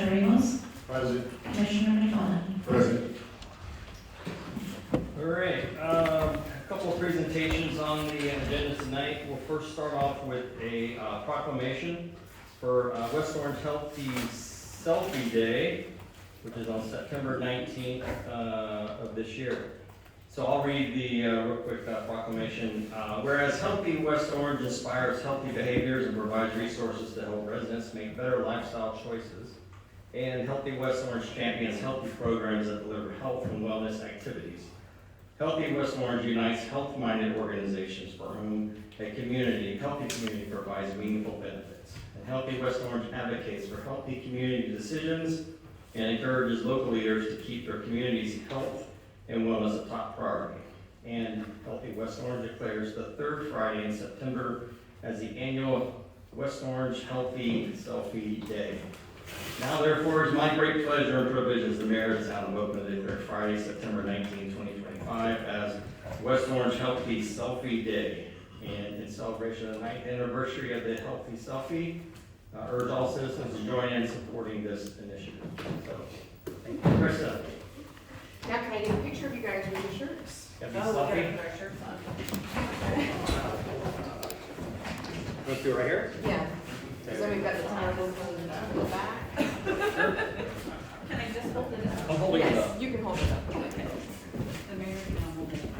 Commissioner Ramos, Present. Commissioner McDonald. Present. All right, a couple of presentations on the agenda tonight. We'll first start off with a proclamation for West Orange Healthy Selfie Day, which is on September 19th of this year. So I'll read the real quick proclamation. Whereas Healthy West Orange inspires healthy behaviors and provides resources to help residents make better lifestyle choices, and Healthy West Orange champions healthy programs that deliver health and wellness activities. Healthy West Orange unites health-minded organizations for whom a healthy community provides meaningful benefits. And Healthy West Orange advocates for healthy community decisions and encourages local leaders to keep their community's health and wellness a top priority. And Healthy West Orange declares the third Friday in September as the annual West Orange Healthy Selfie Day. Now, therefore, it's my great pleasure and privilege as the mayor of the town of Oakland to declare Friday, September 19, 2025 as West Orange Healthy Selfie Day. And in celebration of the 9th anniversary of the Healthy Selfie, I urge all citizens to join in supporting this initiative. So, thank you. Krista. Now can I get a picture of you guys with your shirts? Got the Oh, we gotta selfie? put our shirts on. Let's do it right here. Yeah, because then we've got the time on the back. Can I just hold it up? I'm holding it Yes, up. you can hold it up. Okay. The mayor can hold it up.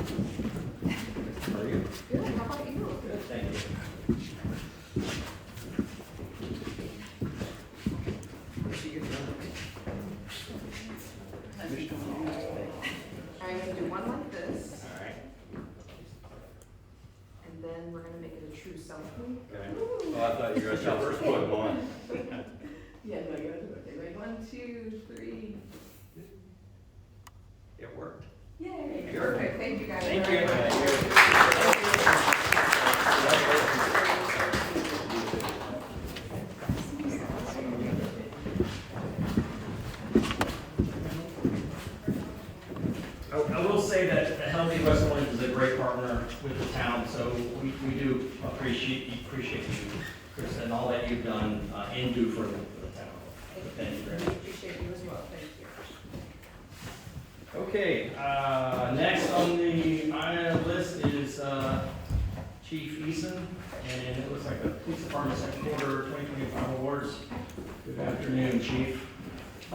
Are you? Good, how about you? Good, thank you. I'm gonna do one like this, All right. and then we're gonna make it a true selfie. Okay. Oh, I thought you were gonna show first one, one. Yeah, no, you gotta do it. Okay, ready? 1, 2, 3. It worked. Yay, Sure. perfect, thank you guys. Thank very you. much. I will say that Healthy West Orange is a great partner with the town, so we do appreciate you, Chris, and all that you've done and do for the town. Thank you very much. Appreciate you as well, thank you. Okay, next on the list is Chief Eason, and it looks like the Police Department Second Quarter 2025 Awards. Good afternoon, Chief.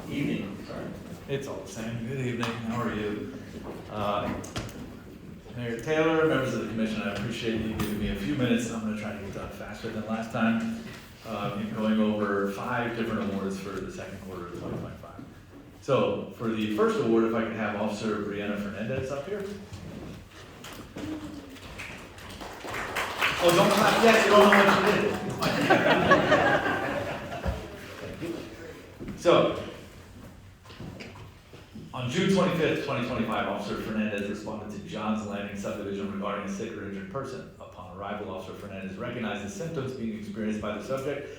Evening, sorry. It's all the same. Good evening. How are you? Mayor Taylor, members of the commission, I appreciate you giving me a few minutes. I'm going to try to get done faster than last time. In going over 5 different awards for the second quarter of 2025. So for the first award, if I could have Officer Brianna Fernandez up here. Oh, don't clap yet. You don't know what you did. So, on June 25th, 2025, Officer Fernandez responded to John's Landing subdivision regarding a sick or injured person. Upon arrival, Officer Fernandez recognized the symptoms being experienced by the subject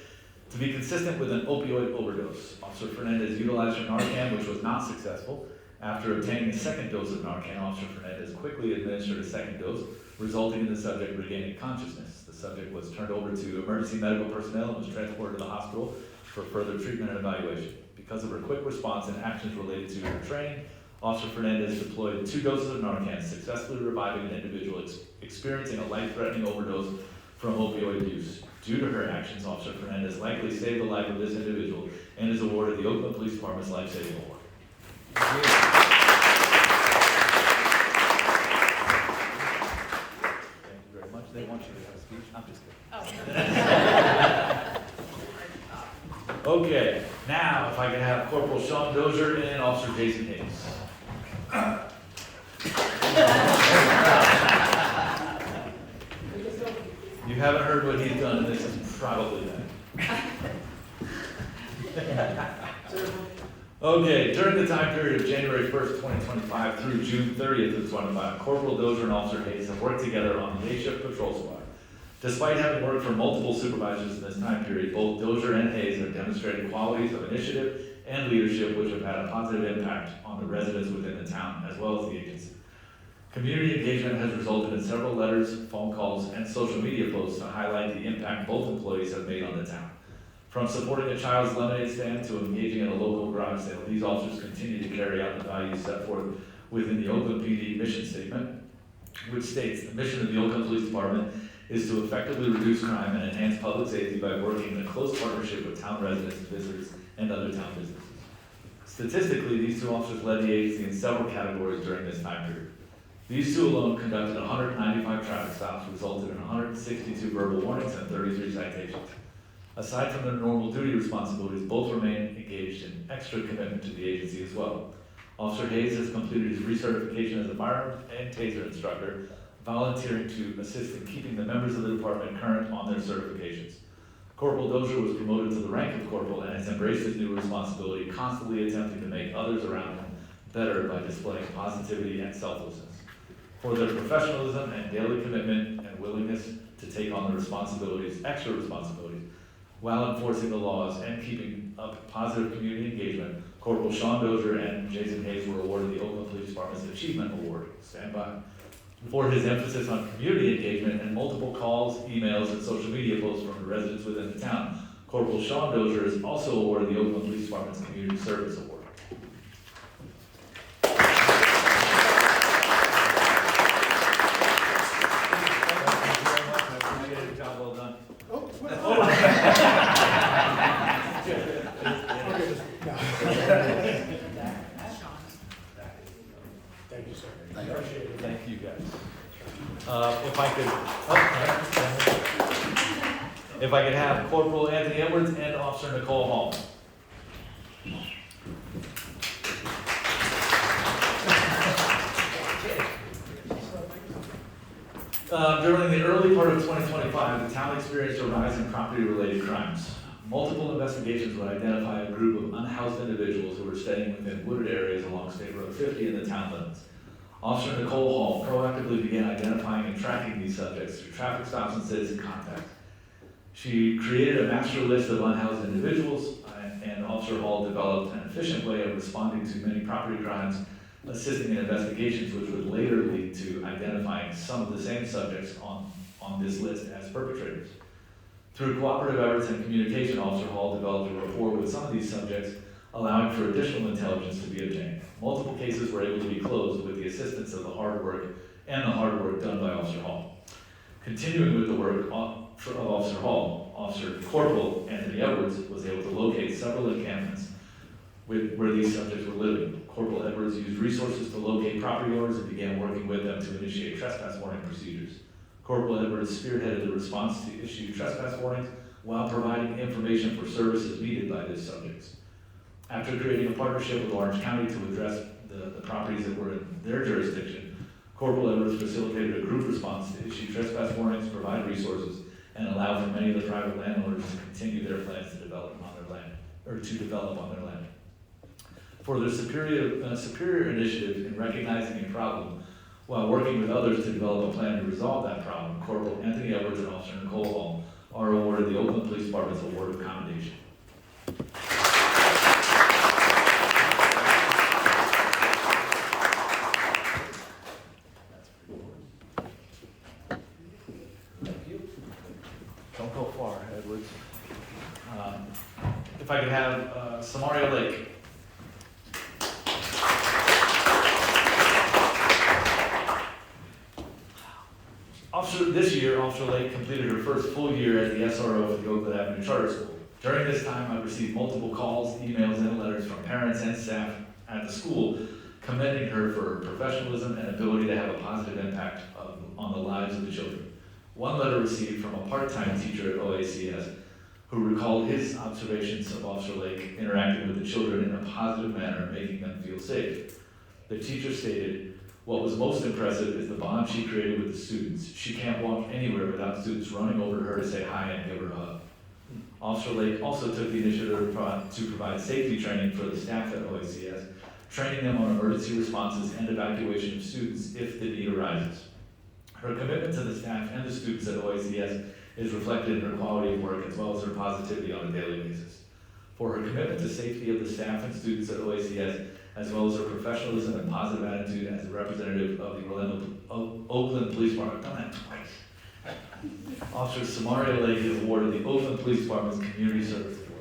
to be consistent with an opioid overdose. Officer Fernandez utilized her Narcan, which was not successful. After obtaining a second dose of Narcan, Officer Fernandez quickly administered a second dose, resulting in the subject regaining consciousness. The subject was turned over to emergency medical personnel and was transported to the hospital for further treatment and evaluation. Because of her quick response and actions related to her training, Officer Fernandez deployed 2 doses of Narcan, successfully reviving an individual experiencing a life-threatening overdose from opioid use. Due to her actions, Officer Fernandez likely saved the life of this individual and is awarded the Oakland Police Department's Life Saving Award. Thank you very much. They want you to have a speech. I'm just kidding. Okay, now if I can have Corporal Sean Dozier and Officer Jason Hayes. You haven't heard what he's done, and this is probably that. Okay, during the time period of January 1st, 2025 through June 30th of 2025, Corporal Dozier and Officer Hayes have worked together on the day shift patrol squad. Despite having worked for multiple supervisors in this time period, both Dozier and Hayes have demonstrated qualities of initiative and leadership which have had a positive impact on the residents within the town, as well as the agency. Community engagement has resulted in several letters, phone calls, and social media posts to highlight the impact both employees have made on the town. From supporting a child's lemonade stand to engaging in a local garage sale, these officers continue to carry out the values set forth within the Oakland PD mission statement, which states the mission of the Oakland Police Department is to effectively reduce crime and enhance public safety by working in a close partnership with town residents, visitors, and other town businesses. Statistically, these two officers led the agency in several categories during this time period. These two alone conducted 195 traffic stops, resulted in 162 verbal warnings and 33 citations. Aside from their normal duty responsibilities, both remain engaged in extra commitment to the agency as well. Officer Hayes has completed his recertification as a firearm and taser instructor, volunteering to assist in keeping the members of the department current on their certifications. Corporal Dozier was promoted to the rank of corporal and has embraced his new responsibility, constantly attempting to make others around him better by displaying positivity and selflessness. For their professionalism and daily commitment and willingness to take on the responsibilities, extra responsibilities, while enforcing the laws and keeping up positive community engagement, Corporal Sean Dozier and Jason Hayes were awarded the Oakland Police Department's Achievement Award. Stand by. For his emphasis on community engagement and multiple calls, emails, and social media posts from the residents within the town, Corporal Sean Dozier is also awarded the Oakland Police Department's Community Service Award. Job well done. Thank you, sir. Appreciate it. Thank you, guys. If I could have Corporal Anthony Edwards and Officer Nicole Hall. During the early part of 2025, the town experienced a rise in property-related crimes. Multiple investigations would identify a group of unhoused individuals who were staying within wooded areas along State Road 50 in the town limits. Officer Nicole Hall proactively began identifying and tracking these subjects through traffic stops and citizen contact. She created a master list of unhoused individuals, and Officer Hall developed an efficient way of responding to many property crimes, assisting in investigations which would later lead to identifying some of the same subjects on this list as perpetrators. Through cooperative efforts and communication, Officer Hall developed a rapport with some of these subjects, allowing for additional intelligence to be obtained. Multiple cases were able to be closed with the assistance of the hard work done by Officer Hall. Continuing with the work of Officer Hall, Officer Corporal Anthony Edwards was able to locate several encampments where these subjects were living. Corporal Edwards used resources to locate property owners and began working with them to initiate trespass warning procedures. Corporal Edwards spearheaded the response to issue trespass warnings while providing information for services needed by these subjects. After creating a partnership with Orange County to address the properties that were in their jurisdiction, Corporal Edwards facilitated a group response to issue trespass warnings, provide resources, and allow for many of the private landowners to continue their plans to develop on their land. For their superior initiative in recognizing a problem while working with others to develop a plan to resolve that problem, Corporal Anthony Edwards and Officer Nicole Hall are awarded the Oakland Police Department's Award of Commendation. Don't go far, Edwards. If I could have Samaria Lake. This year, Officer Lake completed her first full year as the SRO at the Oakland Avenue Charter School. During this time, I received multiple calls, emails, and letters from parents and staff at the school commending her for her professionalism and ability to have a positive impact on the lives of the children. One letter received from a part-time teacher at OACS who recalled his observations of Officer Lake interacting with the children in a positive manner, making them feel safe. The teacher stated, "What was most impressive is the bond she created with the students. She can't walk anywhere without students running over to her to say hi and give her a hug." Officer Lake also took the initiative to provide safety training for the staff at OACS, training them on emergency responses and evacuation of students if the need arises. Her commitment to the staff and the students at OACS is reflected in her quality of work as well as her positivity on a daily basis. For her commitment to safety of the staff and students at OACS, as well as her professionalism and positive attitude as a representative of the Oakland Police Department. Done that twice. Officer Samaria Lake is awarded the Oakland Police Department's Community Service Award.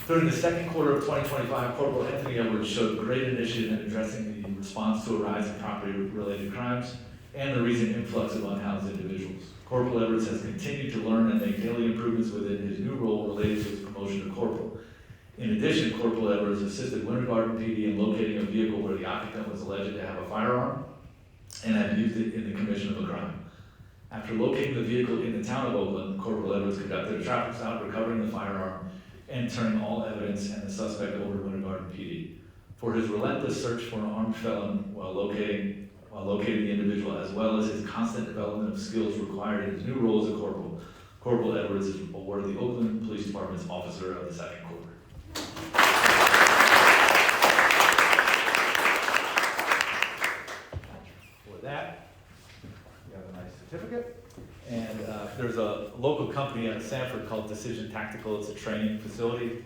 During the second quarter of 2025, Corporal Anthony Edwards showed great initiative in addressing the response to a rise in property-related crimes and the recent influx of unhoused individuals. Corporal Edwards has continued to learn and make daily improvements within his new role related to his promotion to corporal. In addition, Corporal Edwards assisted Winter Garden PD in locating a vehicle where the occupant was alleged to have a firearm and had used it in the commission of a crime. After locating the vehicle in the town of Oakland, Corporal Edwards conducted a traffic stop, recovering the firearm and turning all evidence and the suspect over to Winter Garden PD. For his relentless search for an armed felon while locating the individual, as well as his constant development of skills required in his new role as a corporal, Corporal Edwards is awarded the Oakland Police Department's Officer of the Second Quarter. For that, you have a nice certificate. And there's a local company out of Sanford called Decision Tactical. It's a training facility.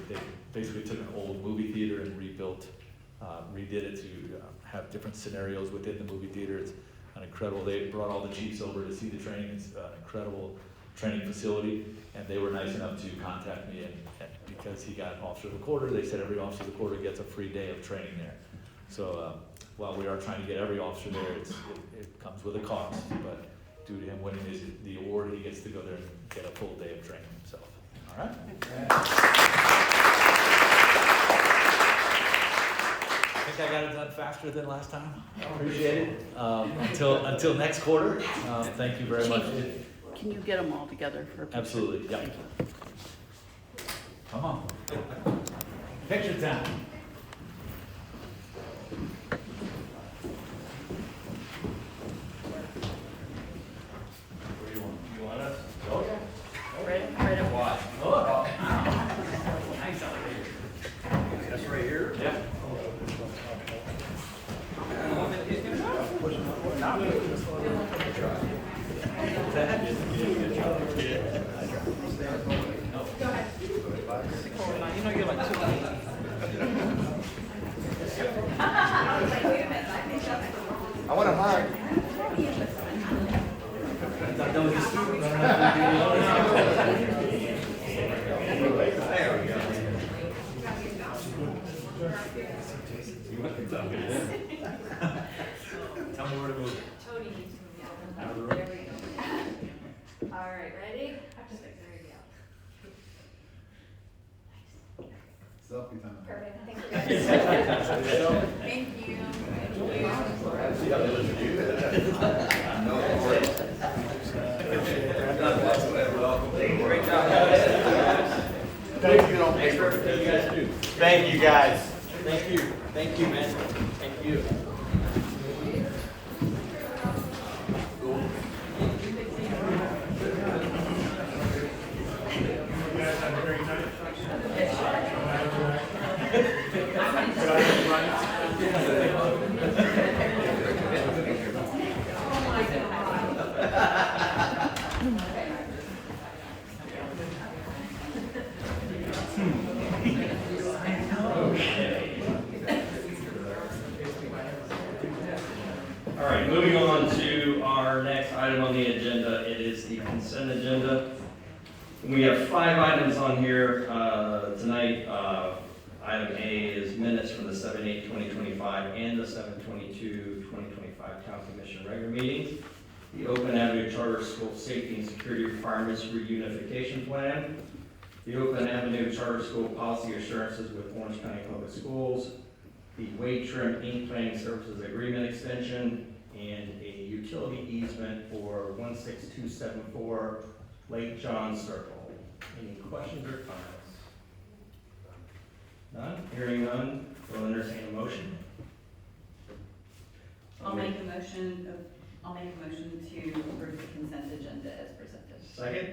They basically took an old movie theater and redid it to have different scenarios within the movie theater. It's an incredible, they brought all the chiefs over to see the training. It's an incredible training facility, and they were nice enough to contact me, and because he got an officer of the quarter, they said every officer of the quarter gets a free day of training there. So while we are trying to get every officer there, it comes with a cost, but due to him winning the award, he gets to go there and get a full day of training himself. All right? I think I got it done faster than last time. Appreciate it. Until next quarter, thank you very much. Can you get them all together for a picture? Absolutely, yeah. Thank you. Come on. Picture time. Where you want us? Oh, yeah. Right up. Why? Oh. Nice out here. That's right here? Yeah. You know you're like 2 I want to hug. Tell me where to move. Tony needs to move Out of the on. room. There we go. All right, ready? There we go. Selfie time. Perfect, thank you guys. Thank you. Great job, guys. Thank you. Thanks for everything you guys do. Thank you, guys. Thank you. Thank you, man. Thank you. You guys have a great night. All right, moving on to our next item on the agenda. It is the consent agenda. We have 5 items on here tonight. Item A is minutes from the 7/8/2025 and the 7/22/2025 Town Commission regular meetings. The Oakland Avenue Charter School Safety and Security Requirements Reunification Plan. The Oakland Avenue Charter School Policy Assurances with Orange County Public Schools. The Wade Trim Inc. Planning Services Agreement Extension, and a utility easement for 16274 Lake John Circle. Any questions or comments? None? Hearing none, we'll entertain a motion. I'll make a motion to approve the consent agenda as presented. Second?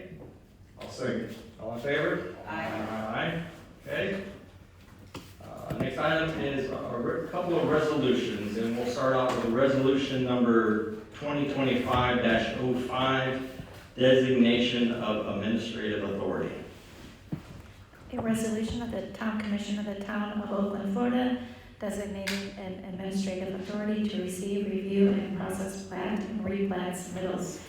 I'll second. All in favor? Aye. Aye. Okay. Next item is a couple of resolutions, and we'll start off with resolution number 2025-05, designation of administrative authority. A resolution of the Town Commission of the Town of Oakland, Florida, designating an administrative authority to receive, review, and process plat and replat submittals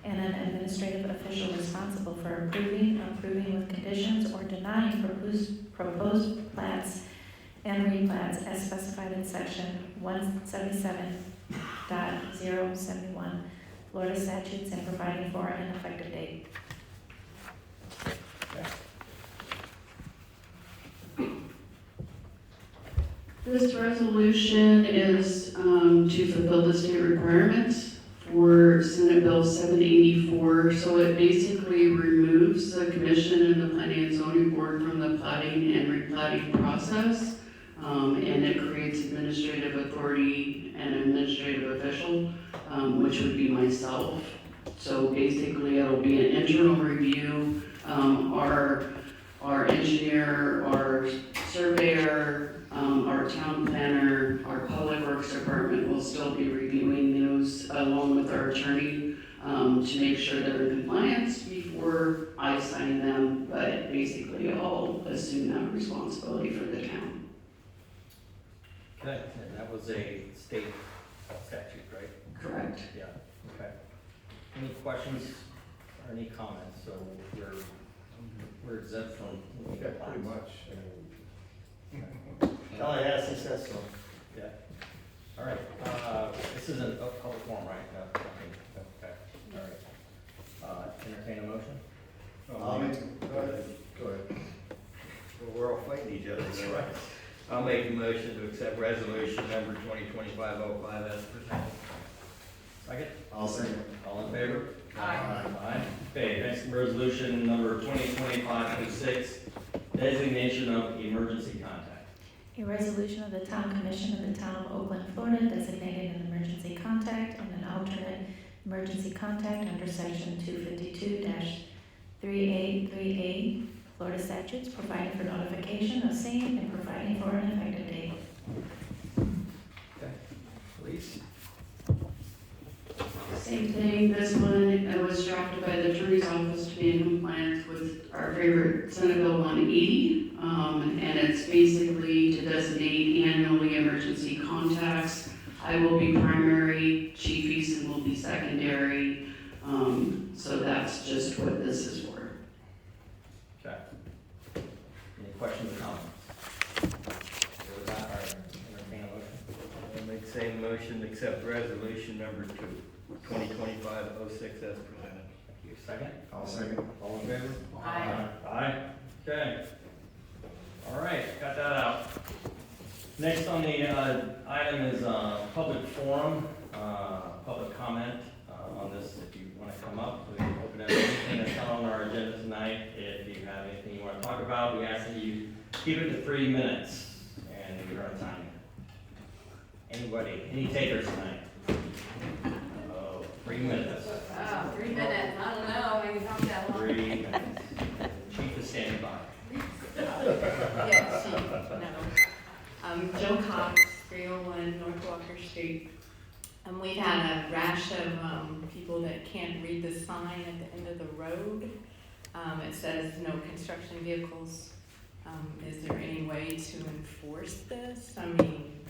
and an administrative official responsible for approving with conditions, or denying proposed plats and replats as specified in section 177.071 Florida statutes, and providing for an effective date. This resolution is to fulfill the state requirements for Senate Bill 784. So it basically removes the commission and the planning and zoning board from the plating and replatting process. And it creates administrative authority and administrative official, which would be myself. So basically it'll be an internal review. Our engineer, our surveyor, our town planner, our public works department will still be reviewing those along with our attorney to make sure they're in compliance before I sign them, but basically I'll assume that responsibility for the town. Okay, and that was a state statute, right? Correct. Yeah, okay. Any questions or any comments? So we're exempt from. Yeah, pretty much. Tallahassee says so. Yeah. All right, this isn't a public forum, right? No, nothing. Okay, all right. Entertain a motion? Go ahead. Well, we're all fighting each other, that's right. I'll make a motion to accept resolution number 2025-05 as presented. Second? I'll second. All in favor? Aye. Aye. Okay, next resolution number 2025-06, designation of emergency contact. A resolution of the Town Commission of the Town of Oakland, Florida, designating an emergency contact and an alternate emergency contact under section 252-3838 Florida statutes, providing for notification of same and providing for an effective date. Okay, please. Same thing, this one was drafted by the attorney's office to be in compliance with our favorite Senate Bill 180. And it's basically to designate annually emergency contacts. I will be primary, Chief Easton will be secondary. So that's just what this is for. Okay. Any questions or comments? With that, all right, entertain a motion. I'll make the same motion to accept resolution number 2025-06 as presented. Thank you. Second? I'll second. All in favor? Aye. Aye. Okay. All right, got that out. Next on the item is public forum, public comment on this. If you want to come up, we can open up anything that's not on our agenda tonight. If you have anything you want to talk about, we ask that you keep it to 3 minutes, and we're out of time. Anybody, any takers tonight? Oh, 3 minutes. Oh, 3 minutes, I don't know, I can talk that long. 3 minutes. Chief is standing by. Yeah, she, no. Joe Cox, 301 North Walker Street. We've had a rash of people that can't read the sign at the end of the road. It says no construction vehicles. Is there any way to enforce this? I mean,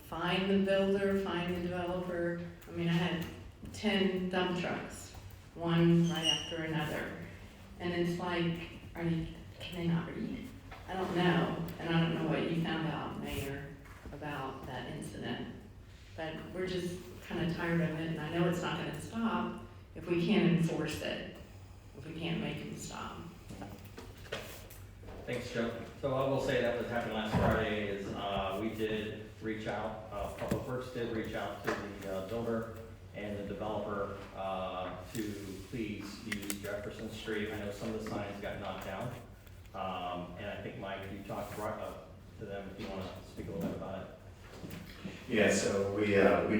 find the builder, find the developer. I mean, I had 10 dump trucks, one right after another. And it's like, can they not read? I don't know, and I don't know what you found out, Mayor, about that incident. But we're just kind of tired of it, and I know it's not gonna stop if we can't enforce it, if we can't make them stop. Thanks, Joe. So I will say that what happened last Friday is we did reach out, Public Works did reach out to the builder and the developer to please use Jefferson Street. I know some of the signs got knocked down. And I think, Mike, you talked right up to them if you want to speak a little bit about it. Yeah, so we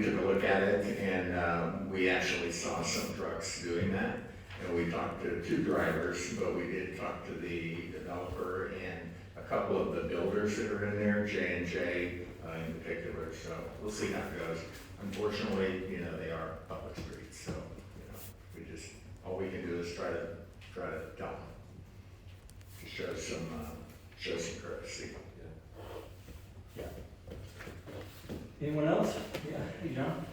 took a look at it, and we actually saw some trucks doing that. And we talked to 2 drivers, but we did talk to the developer and a couple of the builders that are in there, J&J in particular. So we'll see how it goes. Unfortunately, they are public streets, so we just all we can do is try to tell them to show some courtesy. Yeah. Anyone else? Yeah, hey, John.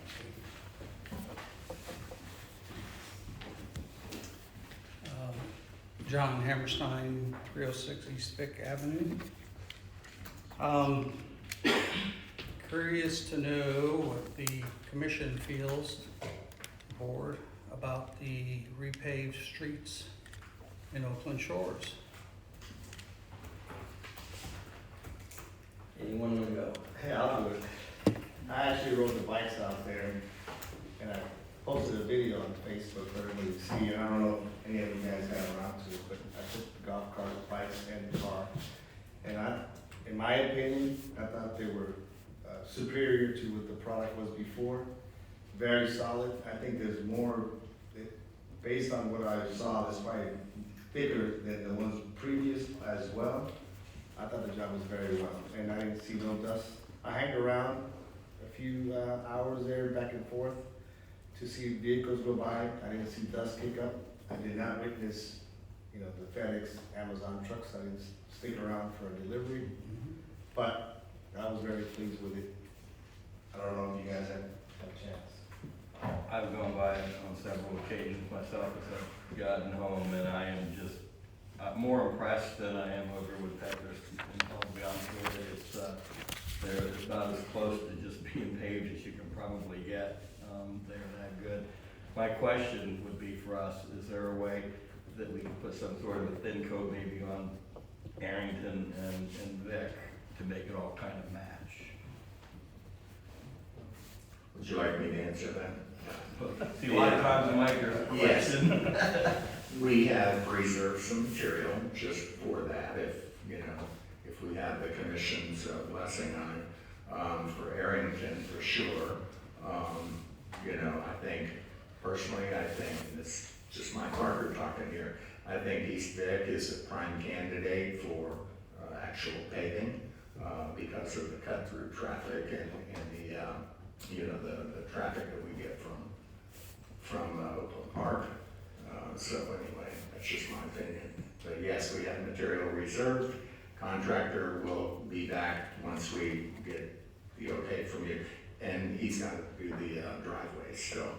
John Hammerstein, 306 East Vic Avenue. Curious to know what the commission feels, board, about the repaved streets in Oakland Shores. Anyone want to go? Hey, I'll do it. I actually rode the bikes out there, and I posted a video on Facebook for everybody to see, and I don't know if any of you guys got around to it, but I took the golf cart, bikes, and the car. And in my opinion, I thought they were superior to what the product was before. Very solid. I think there's more, based on what I saw, it's probably thicker than the ones previous as well. I thought the job was very well, and I didn't see no dust. I hanged around a few hours there, back and forth, to see vehicles go by. I didn't see dust kick up. I did not witness, the FedEx, Amazon trucks. I didn't stick around for a delivery, but I was very pleased with it. I don't know if you guys had a chance. I've gone by on several occasions myself as I've gotten home, and I am just more impressed than I am over with Peppers. I'll be honest with you, they're about as close to just being paved as you can probably get. They're that good. My question would be for us, is there a way that we can put some sort of a thin coat maybe on Arrington and Vic to make it all kind of match? Would you like me to answer that? See, a lot of times I might hear a question. We have reserved some material just for that, if we have the commission's blessing on it, for Arrington for sure. I think, personally, and it's just my Parker talking here, I think East Vic is a prime candidate for actual paving, because of the cut-through traffic and the traffic that we get from Oakland Park. So anyway, that's just my opinion. But yes, we have material reserved. Contractor will be back once we get the okay from you. And he's got to do the driveway still.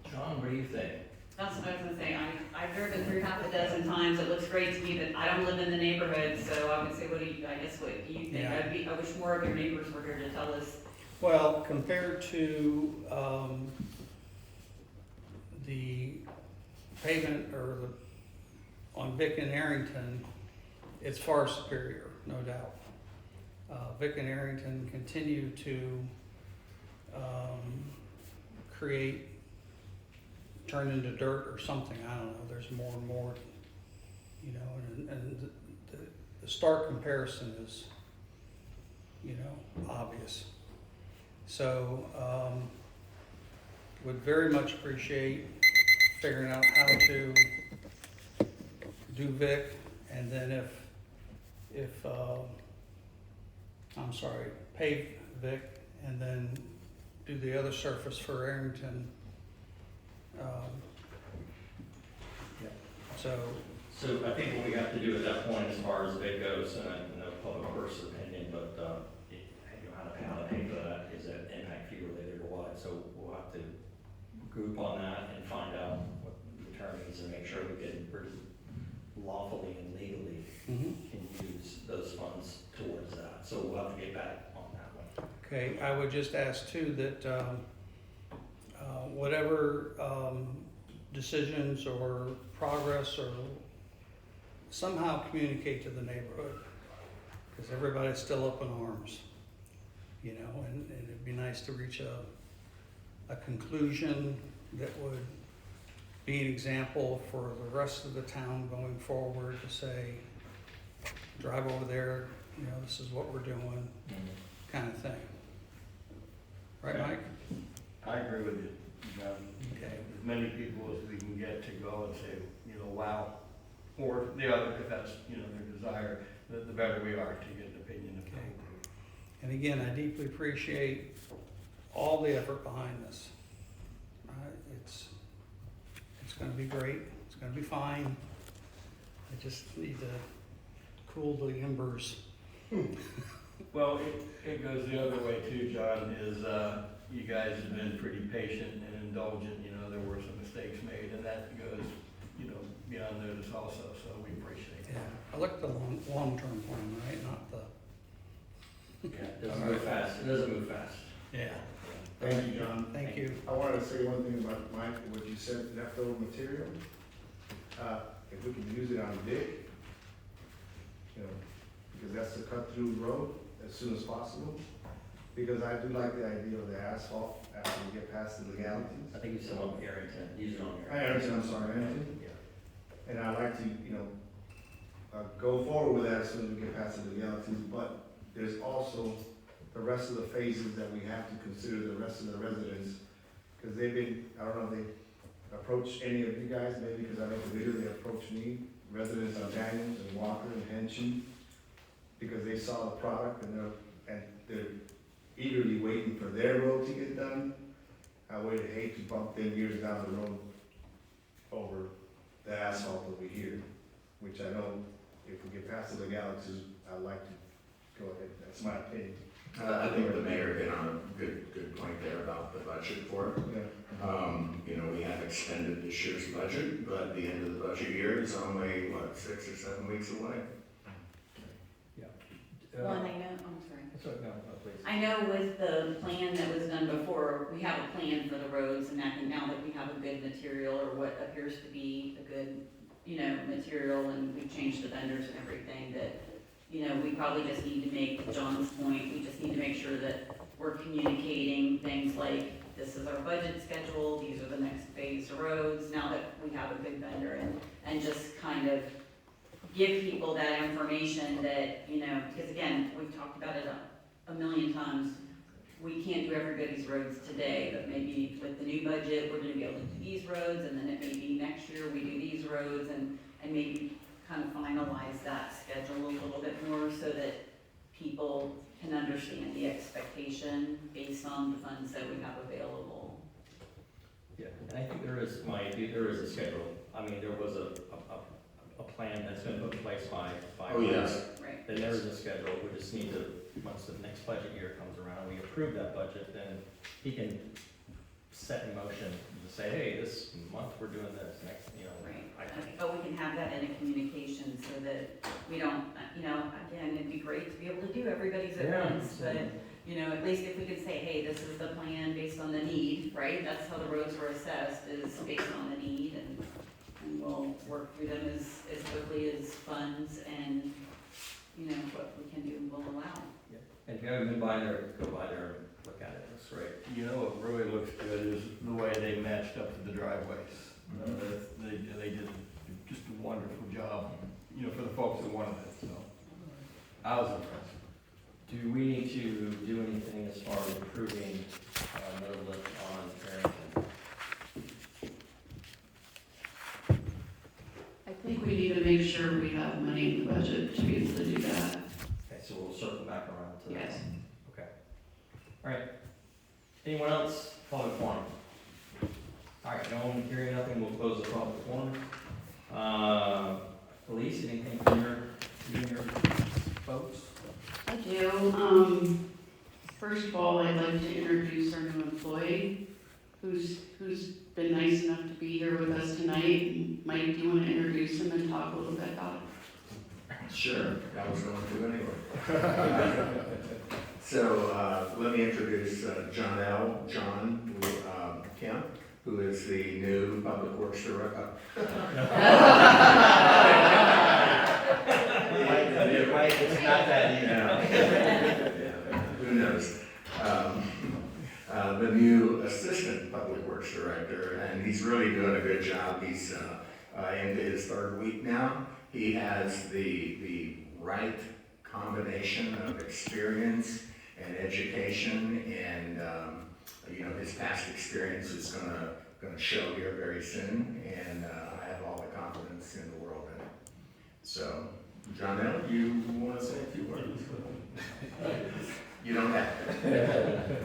John, what do you think? That's what I was gonna say, I've driven through half a dozen times, it looks great to me, but I don't live in the neighborhood, so I would say, what do you think? Yeah. I wish more of your neighbors were here to tell us. Well, compared to the pavement on Vic and Arrington, it's far superior, no doubt. Vic and Arrington continue to turn into dirt or something, I don't know, there's more and more, and the stark comparison is, obvious. So, would very much appreciate figuring out how to do Vic, and then pave Vic, and then do the other surface for Arrington. So I think what we have to do at that point, as far as Vic goes, and I know public works opinion, but how to pay for that, is that impact fee related or what? So we'll have to group on that and find out what the term is and make sure we can pretty lawfully and legally can use those funds towards that. So we'll have to get back on that one. Okay, I would just ask too that whatever decisions or progress or somehow communicate to the neighborhood, because everybody's still up in arms, and it'd be nice to reach a conclusion that would be an example for the rest of the town going forward, to say, drive over there, this is what we're doing, kind of thing. Right, Mike? I agree with you, John. Okay. As many people as we can get to go and say, wow, or the other, if that's, their desire, the better we are to get an opinion of Okay. people. And again, I deeply appreciate all the effort behind this. It's gonna be great, it's gonna be fine. I just need to cool the embers. Well, it goes the other way too, John, is you guys have been pretty patient and indulgent. There were some mistakes made, and that goes beyond notice also, so we appreciate Yeah, that. I like the long-term plan, right, not the, Yeah, it doesn't move fast, it doesn't move fast. yeah. Thank you, John. Thank you. I wanted to say one thing about Mike, what you said, leftover material. If we can use it on Dick, because that's the cut through road as soon as possible. Because I do like the idea of the asphalt after we get past the legalities. I think you said on Arrington, use it on I'm sorry, Anthony. And I like to, go forward with that as soon as we get past the legalities, but there's also the rest of the phases that we have to consider, the rest of the residents, because they've been, I don't know if they approached any of you guys, maybe because I make a video, they approached me, residents on Daniels and Walker and Henshin, because they saw the product and they're eagerly waiting for their road to get done. I would hate to bump them years down the road over the asphalt over here, which I know if we get past the legalities, I'd like to go ahead. That's my opinion. I think the mayor hit on a good point there about the budget for it. Yeah. We have extended this year's budget, but the end of the budget year is only, 6 or 7 weeks away. One, I know, I'm sorry. That's what, no, please. I know with the plan that was done before, we have a plan for the roads, and I think now that we have a good material, or what appears to be a good, material, and we've changed the vendors and everything, that, we probably just need to make, John's point, we just need to make sure that we're communicating things like, this is our budget schedule, these are the next phase of roads, now that we have a good vendor, and just kind of give people that information that, because again, we've talked about it a million times. We can't do everybody's roads today, but maybe with the new budget, we're gonna be able to do these roads, and then it may be next year we do these roads, and maybe kind of finalize that schedule a little bit more so that people can understand the expectation based on the funds that we have available. Yeah, and I think there is a schedule. I mean, there was a plan that's been put in place by. Oh, yes. Right. Then there is a schedule. We just need to, once the next budget year comes around, we approve that budget, then he can set in motion to say, hey, this month we're doing this, next, Right, but we can have that in a communication so that we don't, again, it'd be great to be able to do everybody's at once, but, at least if we could say, hey, this is the plan based on the need, right? That's how the roads were assessed, is based on the need, and we'll work through them as quickly as funds and, what we can do will allow. Yeah. And if you haven't been by there, go by there and look at it. It's great. What really looks good is the way they matched up to the driveways. They did just a wonderful job, for the folks that wanted it, so I was impressed. Do we need to do anything as far as improving no lift on Arrington? I think we need to make sure we have money in the budget to be able to do that. Okay, so we'll circle back around to that. Yes. Okay. All right. Anyone else? Public forum. All right, no one hearing nothing, we'll close the public forum. Elise, anything from your folks? I do. First of all, I'd like to introduce our new employee, who's been nice enough to be here with us tonight. And Mike, do you want to introduce him and talk a little bit about it? Sure, that was going to do anyway. So let me introduce John Kemp, who is the new Public Works Director. It's not that Who knows? The new Assistant Public Works Director, and he's really doing a good job. He's into his 3rd week now. He has the right combination of experience and education, and his past experience is gonna show here very soon, and I have all the confidence in the world in it. So, Jonelle, you want to say a few words? You don't have to.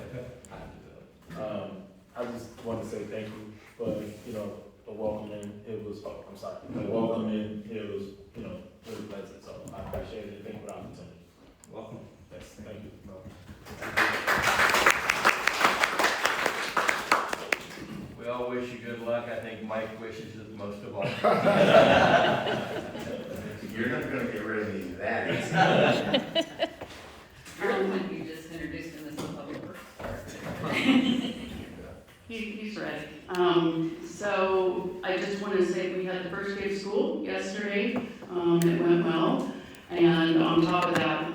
I just want to say thank you for, the welcoming. It was, the welcoming, it was, really pleasant. So I appreciate it. Thank you for the opportunity. Welcome. Yes, thank you. We all wish you good luck. I think Mike wishes it most of all. You're not gonna get rid of me that easy. You're the one who just introduced him as a public works director. He's ready. So I just want to say we had the first day of school yesterday. It went well. And on top of that,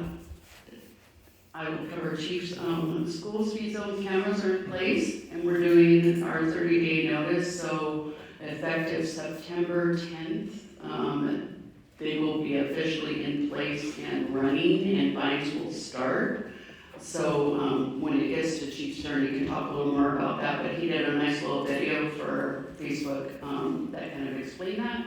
I will cover Chief's, school speed zone cameras are in place and we're doing our 30-day notice. So effective September 10th, they will be officially in place and running and fines will start. So when it gets to Chief's turn, he can talk a little more about that, but he did a nice little video for Facebook that kind of explained that.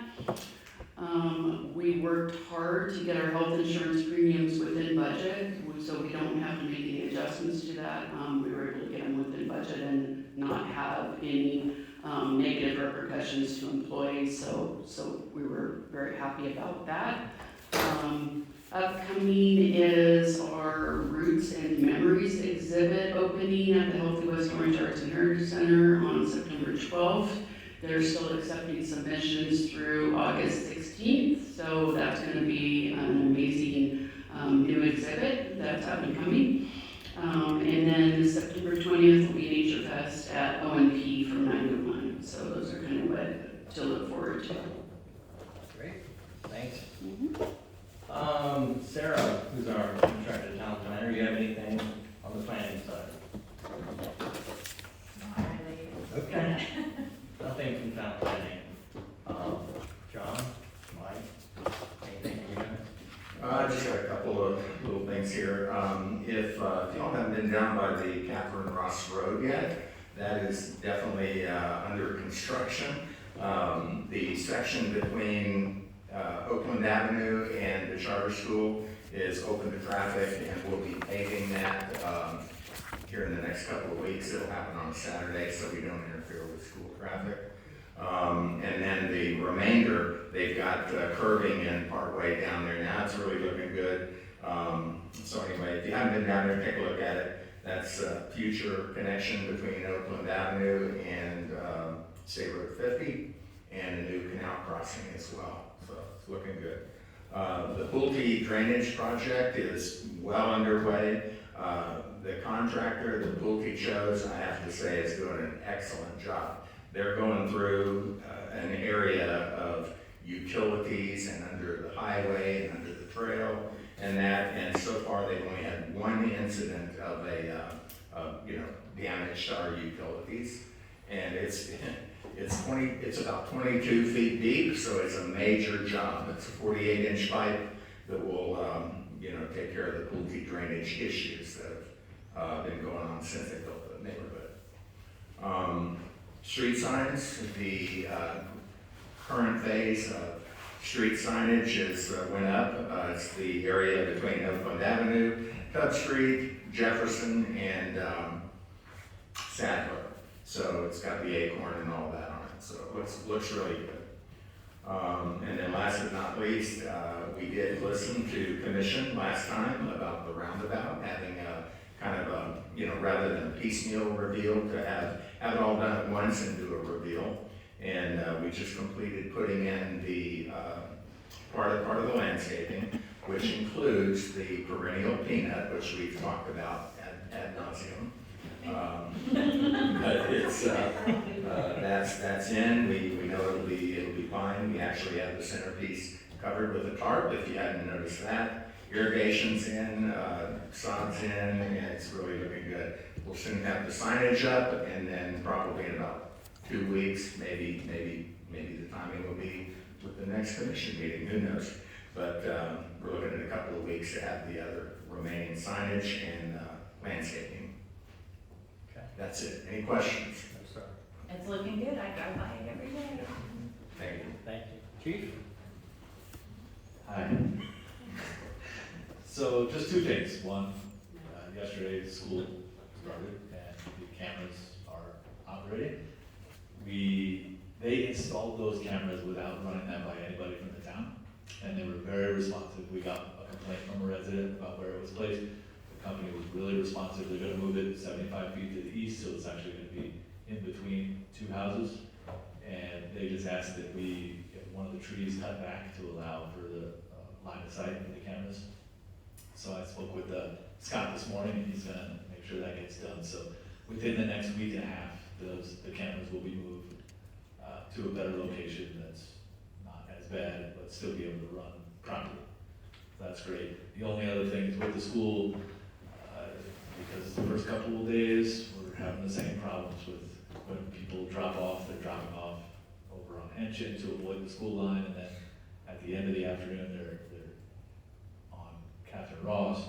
We worked hard to get our health insurance premiums within budget, so we don't have to make any adjustments to that. We were able to get them within budget and not have any negative repercussions to employees, so we were very happy about that. Upcoming is our Roots and Memories exhibit opening at the Healthy West Orange Arts and Heritage Center on September 12th. They're still accepting submissions through August 16th, so that's going to be an amazing new exhibit that's up and coming. And then September 20th will be Nature Fest at O&P from 9 to 1. So those are kind of what to look forward to. Great, thanks. Sarah, who's our in charge of town planner, you have anything on the planning side? Not really. Okay. Nothing from town planning. John, Mike, anything from you guys? I just got a couple of little things here. If y'all haven't been down by the Catherine Ross Road yet, that is definitely under construction. The section between Oakland Avenue and the charter school is open to traffic, and we'll be paving that here in the next couple of weeks. It'll happen on Saturday, so we don't interfere with school traffic. And then the remainder, they've got curving in partway down there now. It's really looking good. So anyway, if you haven't been down there, take a look at it. That's a future connection between Oakland Avenue and State Road 50, and a new canal crossing as well. So it's looking good. The Pulte drainage project is well underway. The contractor that Pulte chose, I have to say, is doing an excellent job. They're going through an area of utilities and under the highway and under the trail and that, and so far they've only had one incident of damage to our utilities, and it's about 22 feet deep, so it's a major job. It's a 48-inch pipe that will take care of the Pulte drainage issues that have been going on since they built the neighborhood. Street signs, the current phase of street signage went up. It's the area between Oakland Avenue, Cub Street, Jefferson, and Sadler. So it's got the acorn and all that on it. So it looks really good. And then last but not least, we did listen to commission last time about the roundabout, having a kind of a, rather than a piecemeal reveal, to have it all done at once and do a reveal. And we just completed putting in the part of the landscaping, which includes the perennial peanut, which we've talked about ad nauseum. But it's that's in. We know it'll be fine. We actually have the centerpiece covered with a tarp, if you hadn't noticed that. Irrigation's in, sod's in, and it's really looking good. We'll soon have the signage up, and then probably in about 2 weeks, maybe the timing will be with the next commission meeting, who knows? But we're looking at a couple of weeks to have the other remaining signage and landscaping. Okay. That's it. Any questions? It's looking good, I drive by it every day. Thank you. Thank you. Chief? Hi. So just two things. One, yesterday school started and the cameras are operating. They installed those cameras without running them by anybody from the town, and they were very responsive. We got a complaint from a resident about where it was placed. The company was really responsive. They're gonna move it 75 feet to the east, so it's actually gonna be in between two houses. And they just asked that if one of the trees cut back to allow for the line of sight for the cameras. So I spoke with Scott this morning, and he's gonna make sure that gets done. So within the next week and a half, the cameras will be moved to a better location that's not as bad, but still be able to run properly. So that's great. The only other thing is with the school, because the first couple of days, we're having the same problems with when people drop off, they're dropping off over on Henshin to avoid the school line, and then at the end of the afternoon, they're on Catherine Ross.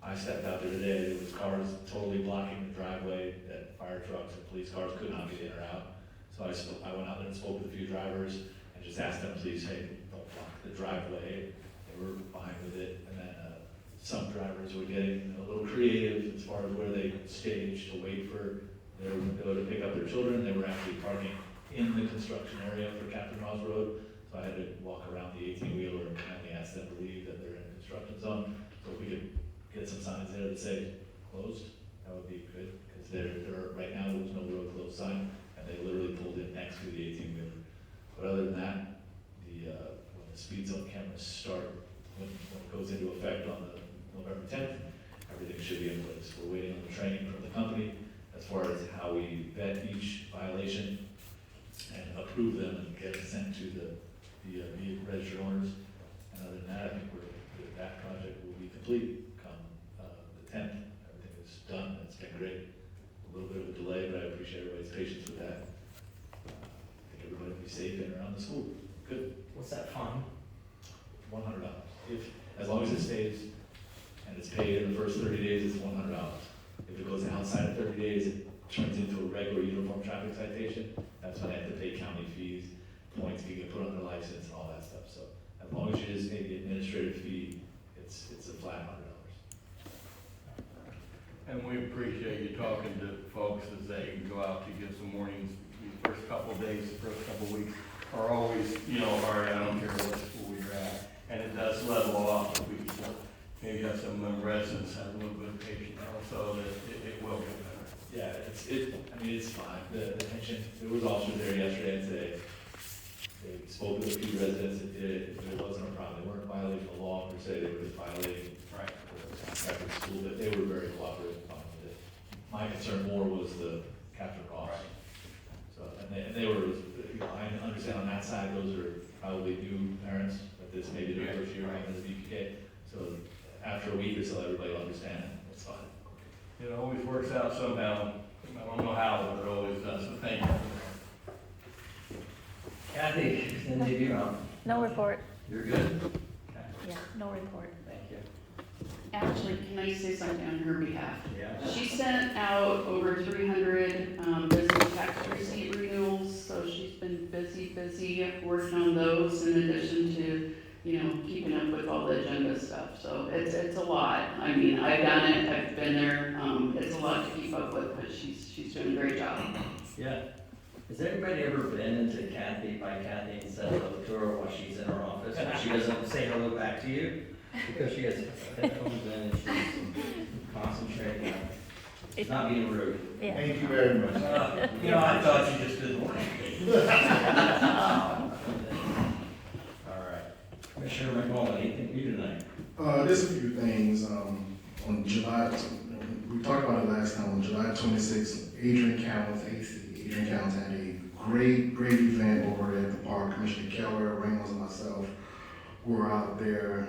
I stepped out there today, there was cars totally blocking the driveway, that fire trucks and police cars could not get in or out. So I went out there and spoke with a few drivers and just asked them, please, hey, don't block the driveway. They were fine with it. And then some drivers were getting a little creative as far as where they could stage to wait for their window to pick up their children. They were actually parking in the construction area for Captain Ross Road. So I had to walk around the 18-wheeler and kindly ask them to leave, that they're in a construction zone. So if we could get some signs there that say closed, that would be good. Because right now, there's no road closed sign, and they literally pulled in next to the 18-wheeler. But other than that, when the speed zone cameras start, when it goes into effect on the November 10th, everything should be in place. We're waiting on the training from the company as far as how we vet each violation and approve them and get it sent to the registered owners. And other than that, I think that project will be complete come the 10th. Everything is done. It's been great. A little bit of a delay, but I appreciate everybody's patience with that. I think everybody will be safe in and around the school. Good. What's that fine? $100. As long as it stays and it's paid in the first 30 days, it's $100. If it goes outside of 30 days, it turns into a regular uniform traffic citation. That's when they have to pay county fees, points can get put on their license and all that stuff. So as long as you just pay the administrative fee, it's a flat $100. And we appreciate you talking to folks as they go out to give some warnings. The first couple of days, the first couple of weeks are always, hard. I don't care what school you're at. And it does level off. We maybe have some of them residents have a little bit of patience also, that it will get better. Yeah, it's fine. The attention, there was officers there yesterday and today. They spoke with a few residents that did it, but it wasn't a problem. They weren't violating the law per se, they were just violating the contract with the school, but they were very cooperative with it. My concern more was the Captain Ross. Right. So, and they were, I understand on that side, those are probably new parents, but this may be their first year on the BPK. So after a week or so, everybody will understand it. It's fine. It always works out somehow. I don't know how, but it always does. So thank you. Kathy, Cindy, you're on. No report. You're good? Yeah, no report. Thank you. Actually, can I say something on her behalf? Yeah. She sent out over 300 business tax receipt renewals, so she's been busy working on those in addition to, keeping up with all the agenda stuff. So it's a lot. I mean, I've done it, I've been there. It's a lot to keep up with, but she's doing a great job. Yeah. Has anybody ever been into Kathy and said hello to her while she's in her office? And she doesn't say hello back to you? Because she has headphones in and she's concentrating on, it's not being rude. Yeah. Thank you very much. I thought you just didn't want All right. Commissioner McMullen, anything for you tonight? Just a few things. On July, we talked about it last time, on July 26th, Adrian Counts had a great event over at the park. Commissioner Keller, Ramos, and myself were out there.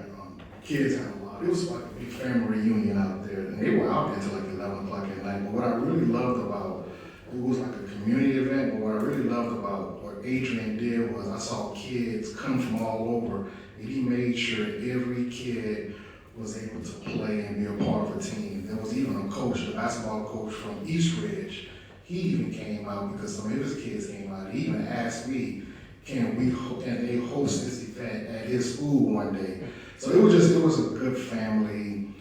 Kids had a lot. It was like a big family reunion out there, and they were out there until like 11 o'clock at night. But what I really loved about it was like a community event, but what I really loved about what Adrian did was I saw kids come from all over, and he made sure every kid was able to play and be a part of a team. There was even a coach, the basketball coach from East Ridge. He even came out because some of his kids came out. He even asked me, can they host this event at his school one day? So it was a good family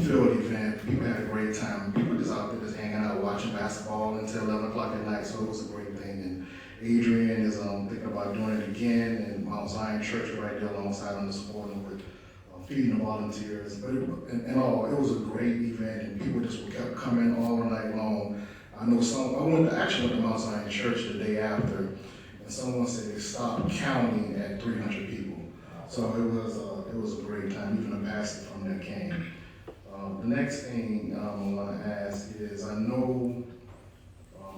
field event. People had a great time. People just out there just hanging out, watching basketball until 11 o'clock at night. So it was a great thing. And Adrian is thinking about doing it again, and Mount Zion Church right there alongside on the supporting with feeding the volunteers. But it was a great event, and people just kept coming all night long. I know I actually went to Mount Zion Church the day after, and someone said they stopped counting at 300 people. So it was a great time, even the pastor from there came. The next thing I want to ask is, I know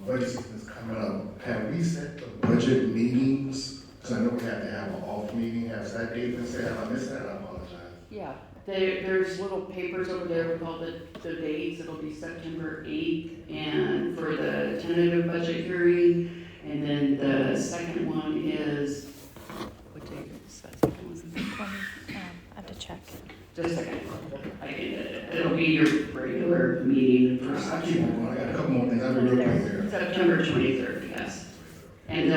budget season is coming up. Have we set the budget meetings? Because I know we have to have an off meeting. Has that date been set? Have I missed that? I apologize. Yeah, there's little papers over there with all the dates. It'll be September 8th, and for the tentative budget hearing. And then the second one is, what date is that? Second one? I have to check. Just a second. It'll be your regular meeting for I keep on going. I got a couple more things. I'll be real quick there. September 23rd, yes. And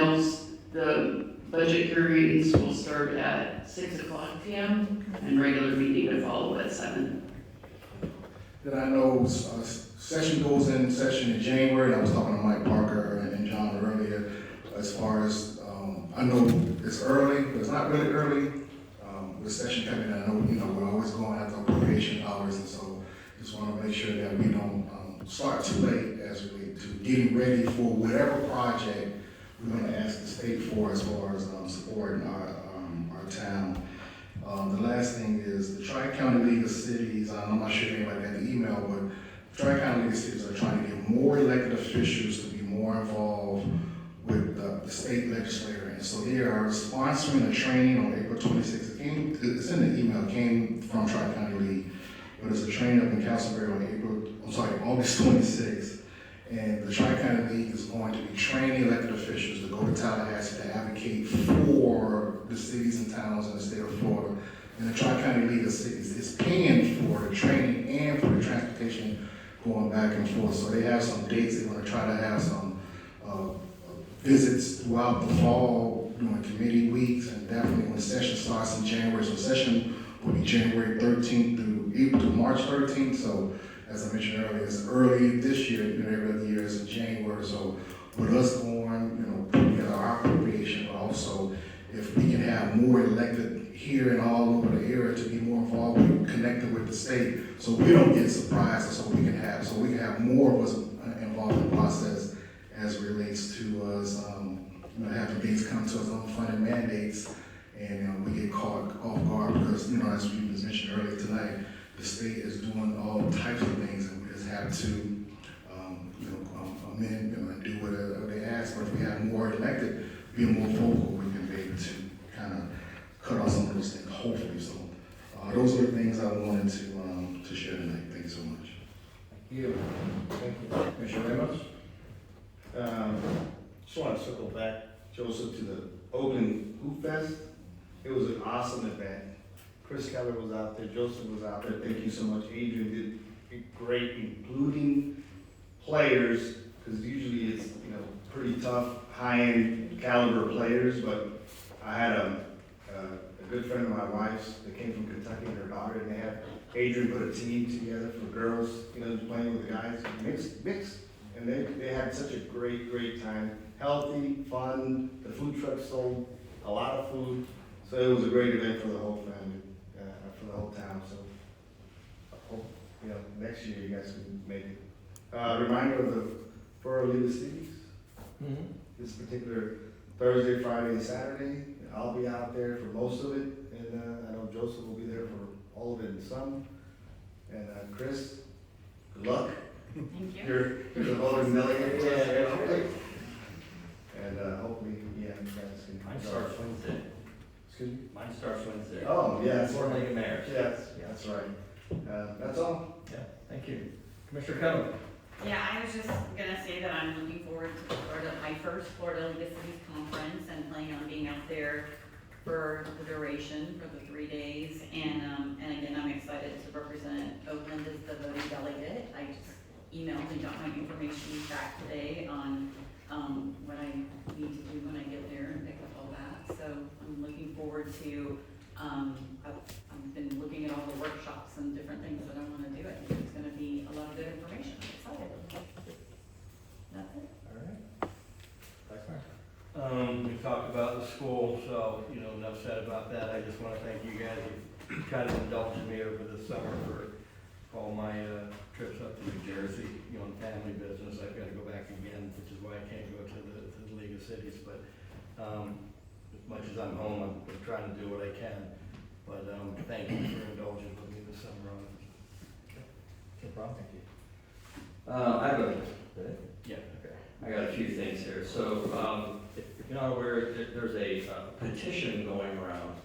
the budget hearings will start at 6:00 p.m. and regular meeting to follow at 7. Then I know session goes in session in January. I was talking to Mike Parker and John earlier as far as, I know it's early, but it's not really early. With session coming, I know, we're always going after appropriation hours, and so just want to make sure that we don't start too late as we to getting ready for whatever project we're going to ask the state for as far as supporting our town. The last thing is the Tri-County League of Cities. I'm not sure if anybody got the email, but Tri-County League of Cities are trying to get more elected officials to be more involved with the state legislature. And so they are sponsoring a training on April 26th. It's in the email, it came from Tri-County League, but it's a training up in Castleberry on August 26th. And the Tri-County League is going to be training elected officials to go to Tallahassee to advocate for the cities and towns in the state of Florida. And the Tri-County League of Cities is paying for the training and for the transportation going back and forth. So they have some dates. They're going to try to have some visits throughout the fall during committee weeks, and definitely when the session starts in January. So session will be January 13th through March 13th. So as I mentioned earlier, it's early this year, every other year is in January. So with us going, putting together our appropriation, but also if we can have more elected here and all over the area to be more involved with, connected with the state, so we don't get surprised, so we can have more of us involved in the process as it relates to us, having things come to us on funded mandates, and we get caught off guard because, as we was mentioned earlier tonight, the state is doing all types of things, and we just have to, amend and do whatever they ask. But if we have more elected, being more vocal, we can be able to kind of cut off some of those things, hopefully. So those are the things I wanted to share tonight. Thank you so much. Thank you. Thank you. Commissioner Ramos? Just want to circle back, Joseph, to the Oakland Hoop Fest. It was an awesome event. Chris Keller was out there, Joseph was out there. Thank you so much. Adrian did great, including players, because usually it's pretty tough, high-end caliber players. But I had a good friend of my wife's that came from Kentucky and her daughter, and they had Adrian put a team together for girls, playing with the guys, mixed. And they had such a great time. Healthy, fun. The food truck sold a lot of food. So it was a great event for the whole family, for the whole town. So I hope, next year you guys can make it. Reminder of the Florida League of Cities. This particular Thursday, Friday, and Saturday. I'll be out there for most of it. And I know Joseph will be there for all of it and some. And Chris, good luck. Thank you. You're the voting delegate. And hopefully, you guys can. Mine starts Wednesday. Excuse me? Mine starts Wednesday. Oh, yes. Florida League of Mayors. Yes, that's right. That's all. Yeah, thank you. Commissioner Cudley? Yeah, I was just gonna say that I'm looking forward to my first Florida League of Cities conference and planning on being out there for the duration, for the 3 days. And again, I'm excited to represent Oakland as the voting delegate. I just emailed and got my information back today on what I need to do when I get there and pick up all that. So I'm looking forward to, I've been looking at all the workshops and different things that I want to do. I think it's going to be a lot of good information. I'm excited. That's it. All right. We talked about the school, so, enough said about that. I just want to thank you guys for kind of indulging me over the summer for all my trips up to New Jersey, family business. I've got to go back again, which is why I can't go to the League of Cities. But As much as I'm home, I'm trying to do what I can, but, thank you for indulging with me this summer on it. No problem. Thank you. I have a, Yeah. okay, I got a few things here. So, if you're not aware, there's a petition going around,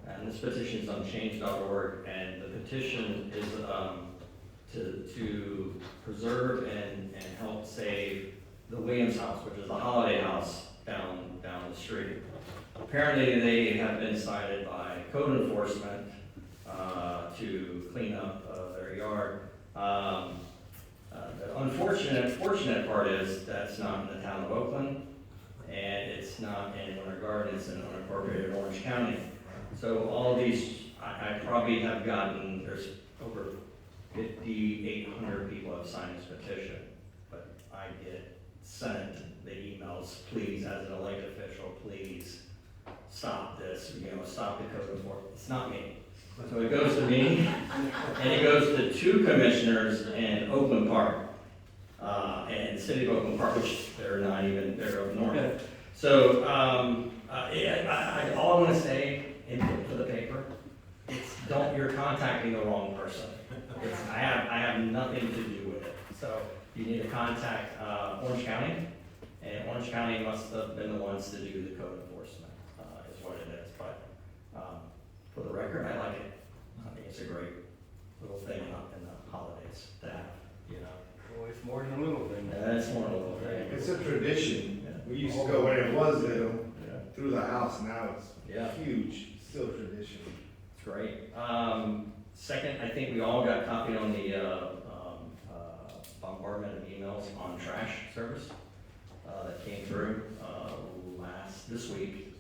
and this petition is on change.org, and the petition is, to preserve and help save the Williams House, which is the Holiday House down the street. Apparently, they have been cited by code enforcement to clean up their yard. The fortunate part is that's not in the town of Oakland, and it's not in Winter Garden, it's in unincorporated Orange County. So all these, I probably have gotten, there's over 5,800 people have signed this petition, but I get sent the emails, please, as an elected official, please stop this, stop the code enforcement. It's not me. So it goes to me, and it goes to 2 commissioners in Oakland Park, and the city of Oakland Park, which they're up north. So, all I want to say, input for the paper, you're contacting the wrong person. I have nothing to do with it. So you need to contact Orange County, and Orange County must have been the ones to do the code enforcement, is what it is. But for the record, I like it. I think it's a great little thing in the holidays to have, Well, it's more than a little thing. It's more than a little thing. It's a tradition. Yeah. We used to go when it was little, Yeah. through the house, now it's Yeah. huge, still tradition. It's great. Second, I think we all got copied on the bombardment of emails on trash service that came through this week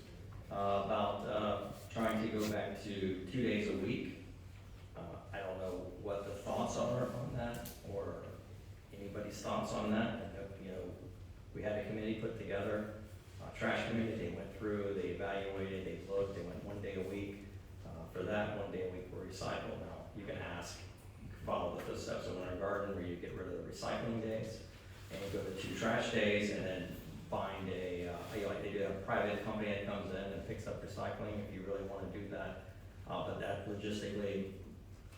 about trying to go back to 2 days a week. I don't know what the thoughts are on that, or anybody's thoughts on that. We had a committee put together, a trash committee. They went through, they evaluated, they looked, they went 1 day a week. For that 1 day a week for recycle. Now, you can ask, you can follow the footsteps of Winter Garden where you get rid of the recycling days and you go to 2 trash days and then find they do have a private company that comes in and picks up recycling if you really want to do that. But that logistically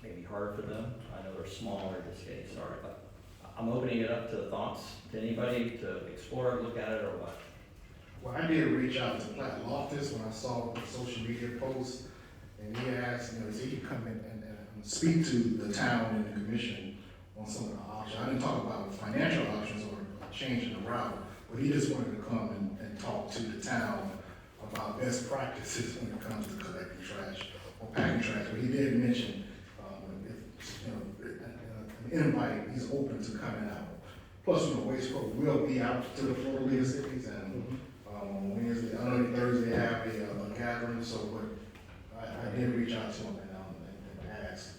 may be harder for them. I know they're smaller, just getting started, but I'm opening it up to thoughts to anybody to explore it, look at it, or what. Well, I did reach out to Platt Loftus when I saw the social media post. And he asked, if he could come in and speak to the town and the commission on some of the options. I didn't talk about financial options or changing the route, but he just wanted to come and talk to the town about best practices when it comes to collecting trash or packing trash. But he did mention, an invite, he's open to coming out. Plus, Waste Pro will be out to the Florida League of Cities, and on Wednesday, I know Thursday, they have a gathering, so what. I did reach out to him and asked,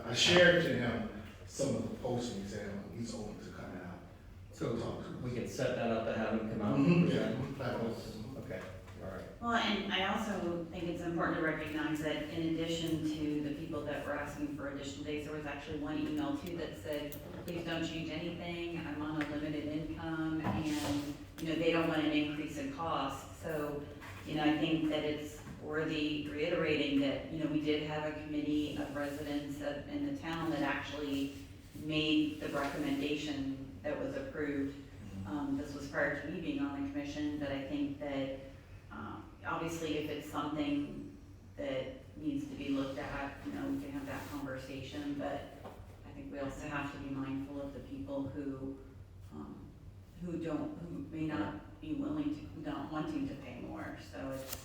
I shared to him some of the postings and he's open to coming out. So we can set that up to have them come out? Mhm. Yeah. Yeah. Okay, all right. Well, and I also think it's important to recognize that in addition to the people that were asking for additional days, there was actually one email too that said, please don't change anything, I'm on a limited income, and, they don't want an increase in cost. So, I think that it's worthy reiterating that, we did have a committee of residents in the town that actually made the recommendation that was approved. This was prior to me being on the commission, but I think that, obviously if it's something that needs to be looked at, we can have that conversation, but I think we also have to be mindful of the people who may not be willing to, who not wanting to pay more. So it's,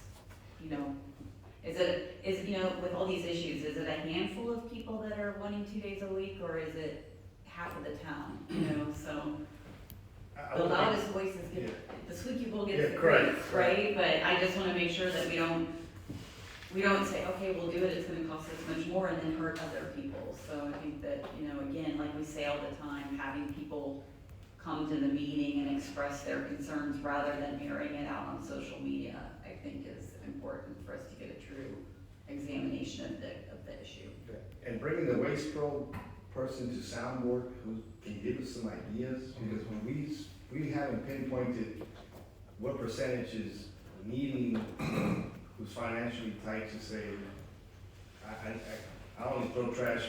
with all these issues, is it a handful of people that are wanting 2 days a week, or is it half of the town, so the loudest voices get, the squeaky wheel gets the grease, right? But I just wanna make sure that we don't say, okay, we'll do it, it's gonna cost us much more, and then hurt other people. So I think that, again, like we say all the time, having people come to the meeting and express their concerns rather than airing it out on social media, I think is important for us to get a true examination of the issue. And bringing the Waste Pro person to soundboard who can give us some ideas, because when we haven't pinpointed what percentages needing who's financially tight to say, I only throw trash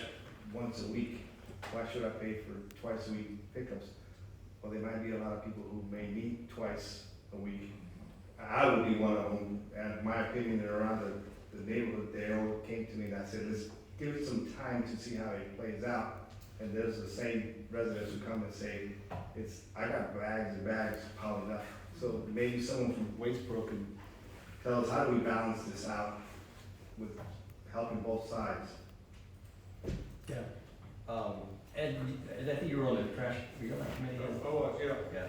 once a week. Why should I pay for twice a week pickups? Well, there might be a lot of people who may need twice a week. I would be one of them, and my opinion around the neighborhood, they all came to me and I said, let's give it some time to see how it plays out. And there's the same residents who come and say, I got bags and bags piling up. So maybe someone from Waste Pro can tell us, how do we balance this out with helping both sides? Yeah. Ed, I think you were on the trash, were you on that committee? Yeah. Yeah.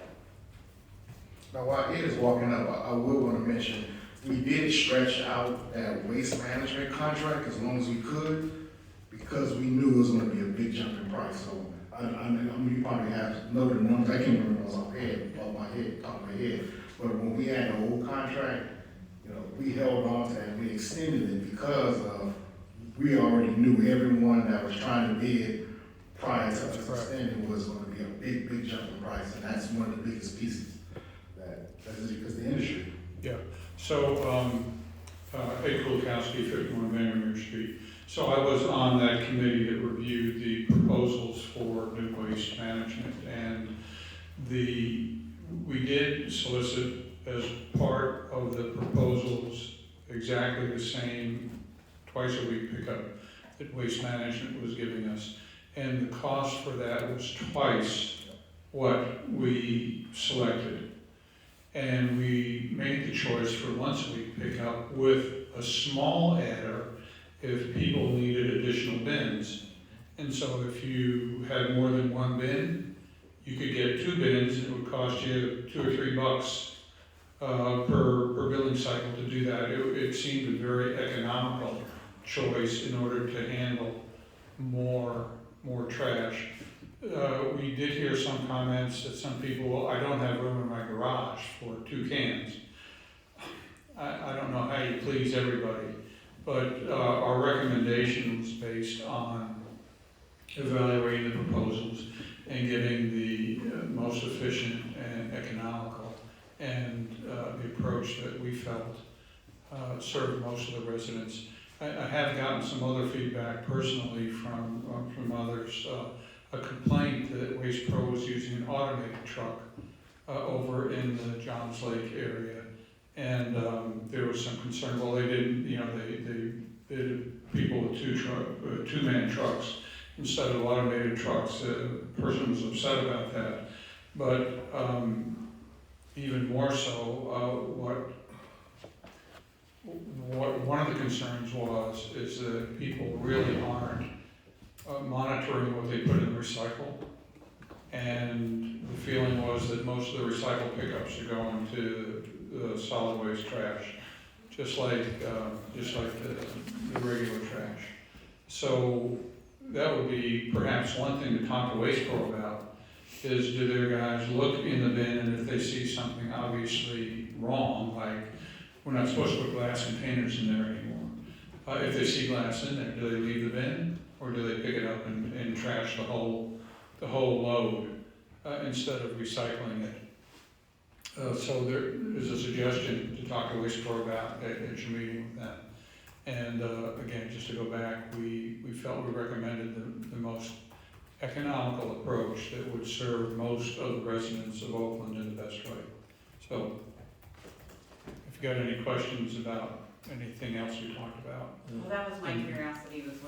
Now, while Ed is walking up, I would want to mention, we did stretch out that waste management contract as long as we could, because we knew it was gonna be a big jump in price. So, I mean, you probably have know the numbers, I can't remember those off top of my head. But when we had the old contract, you know, we held on to it and we extended it because we already knew everyone that was trying to bid prior to us extending was gonna be a big jump in price, and that's one of the biggest pieces. That's because the industry. Yeah, so, Ed Kulakowski, 51 Vandermeer Street. So I was on that committee that reviewed the proposals for new waste management, and we did solicit as part of the proposals exactly the same twice a week pickup that Waste Management was giving us. And the cost for that was twice what we selected. And we made the choice for once a week pickup with a small adder if people needed additional bins. And so if you had more than one bin, you could get 2 bins, and it would cost you $2 or $3 per billing cycle to do that. It seemed a very economical choice in order to handle more trash. We did hear some comments that some people, well, I don't have room in my garage for 2 cans. I don't know how you please everybody, but our recommendation was based on evaluating the proposals and getting the most efficient and economical, and the approach that we felt served most of the residents. I have gotten some other feedback personally from others. A complaint that Waste Pro was using an automated truck over in the Johns Lake area, and there was some concern. Well, they didn't, they did people with 2-man trucks instead of automated trucks. The person was upset about that, but even more so, what one of the concerns is that people really aren't monitoring what they put in the recycle, and the feeling was that most of the recycle pickups are going to the solid waste trash, just like the regular trash. So that would be perhaps one thing to talk to Waste Pro about, is do their guys look in the bin, and if they see something obviously wrong, like we're not supposed to put glass containers in there anymore. If they see glass in there, do they leave the bin, or do they pick it up and trash the whole load instead of recycling it? So there is a suggestion to talk to Waste Pro about at your meeting with them. And again, just to go back, we felt we recommended the most economical approach that would serve most of the residents of Oakland in the best way. So if you got any questions about anything else we talked about. Well, that was my curiosity, was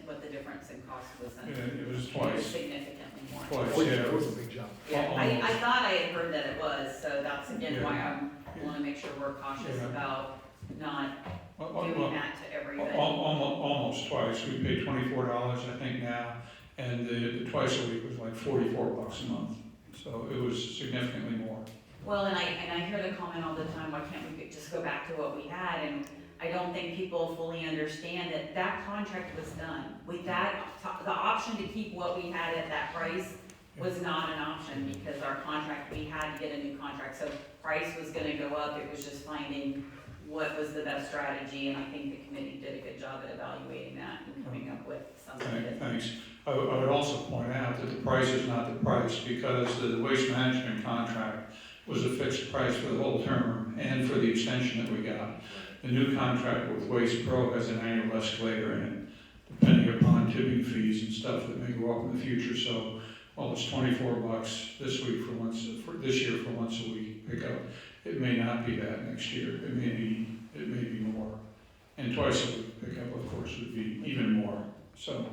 what the difference in cost was. Yeah, it was It was twice. significantly more. Twice, yeah. It was a big jump. Yeah, I thought I had heard that it was, so that's again Yeah. why I want to make sure we're cautious Yeah. about not Well, doing that to everybody. almost twice. We pay $24, I think, now, and the twice a week was like $44 a month. So it was significantly more. Well, and I hear the comment all the time, why can't we just go back to what we had? And I don't think people fully understand that that contract was done. With that, the option to keep what we had at that price was not an option, because our contract, we had to get a new contract. So price was gonna go up, it was just finding what was the best strategy, and I think the committee did a good job at evaluating that and coming up with something that. Thanks. I would also point out that the price is not the price, because the waste management contract was a fixed price for the whole term, and for the extension that we got. The new contract with Waste Pro has an annual escalator in it, depending upon tipping fees and stuff that may go up in the future. So, well, it's $24 this week for this year for once a week pickup. It may not be that next year. It may be more. And twice a week pickup, of course, would be even more. So,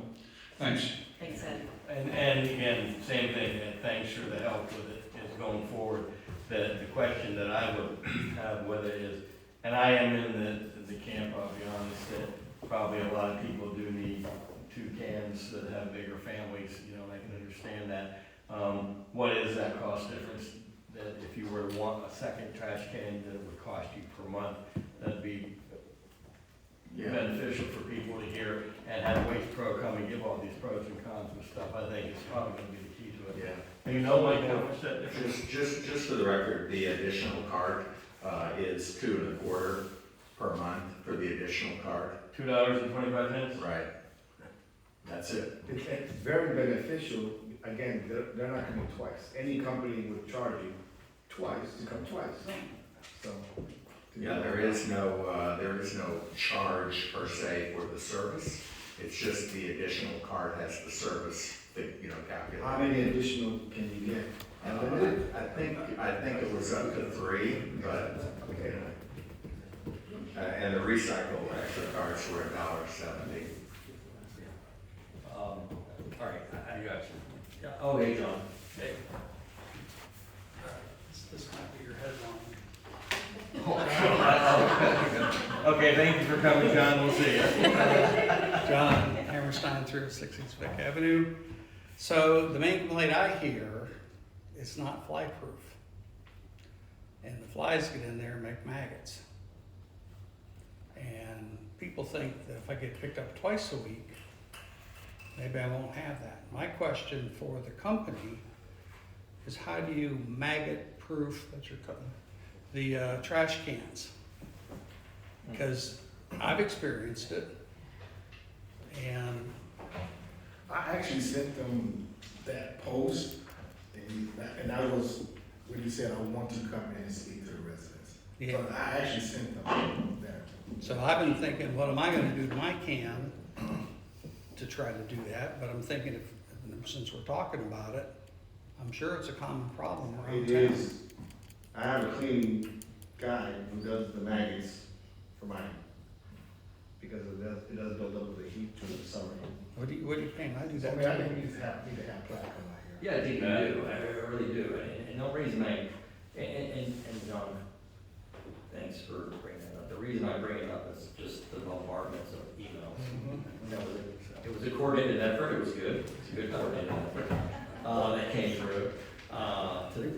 thanks. Thanks, Ed. And again, same thing, and thanks for the help with it, is going forward. The question that I would have with it is, and I am in the camp, I'll be honest, that probably a lot of people do need 2 cans that have bigger families, you know, I can understand that. What is that cost difference, that if you were to want a second trash can, that it would cost you per month? That'd be beneficial for people to hear, and have Waste Pro come and give all these pros and cons and stuff. I think it's probably gonna be the key to it. Yeah. And you know, like, what's that difference? Just for the record, the additional cart is $2.25 per month for the additional cart. $2.25? Right. That's it. It's very beneficial. Again, they're not coming twice. Any company would charge you twice to come twice. So. Yeah, there is no charge per se for the service. It's just the additional cart has the service that, you know, calculated. How many additional can you get? I think it was up to 3, but, you know. And the recycled extra carts were $1.70. All right, You got oh, hey, John. Hey. This might be your headline. Okay, thank you for coming, John, we'll see you. John Hammerstein, 306 East Vic Avenue. So the main complaint I hear is not fly proof. And the flies get in there and make maggots. And people think that if I get picked up twice a week, maybe I won't have that. My question for the company is, how do you maggot proof the trash cans? Because I've experienced it, and I actually sent them that post, and that was when he said, I want to come in and speak to the residents. yeah. So I actually sent them that. So I've been thinking, what am I gonna do to my can to try to do that? But I'm thinking, since we're talking about it, I'm sure it's a common problem around It town. is. I have a cleaning guy who does the maggots for mine. Because it does build up with the heat during the summer. What do you think? I do I that mean, I too. think we need to have plaque on out here. Yeah, I think you do, I really do, and the reason and John, thanks for bringing that up. The reason I bring it up is just the bombardments of emails. It was a coordinated effort, it was good, it's a good coordinated effort, that came through.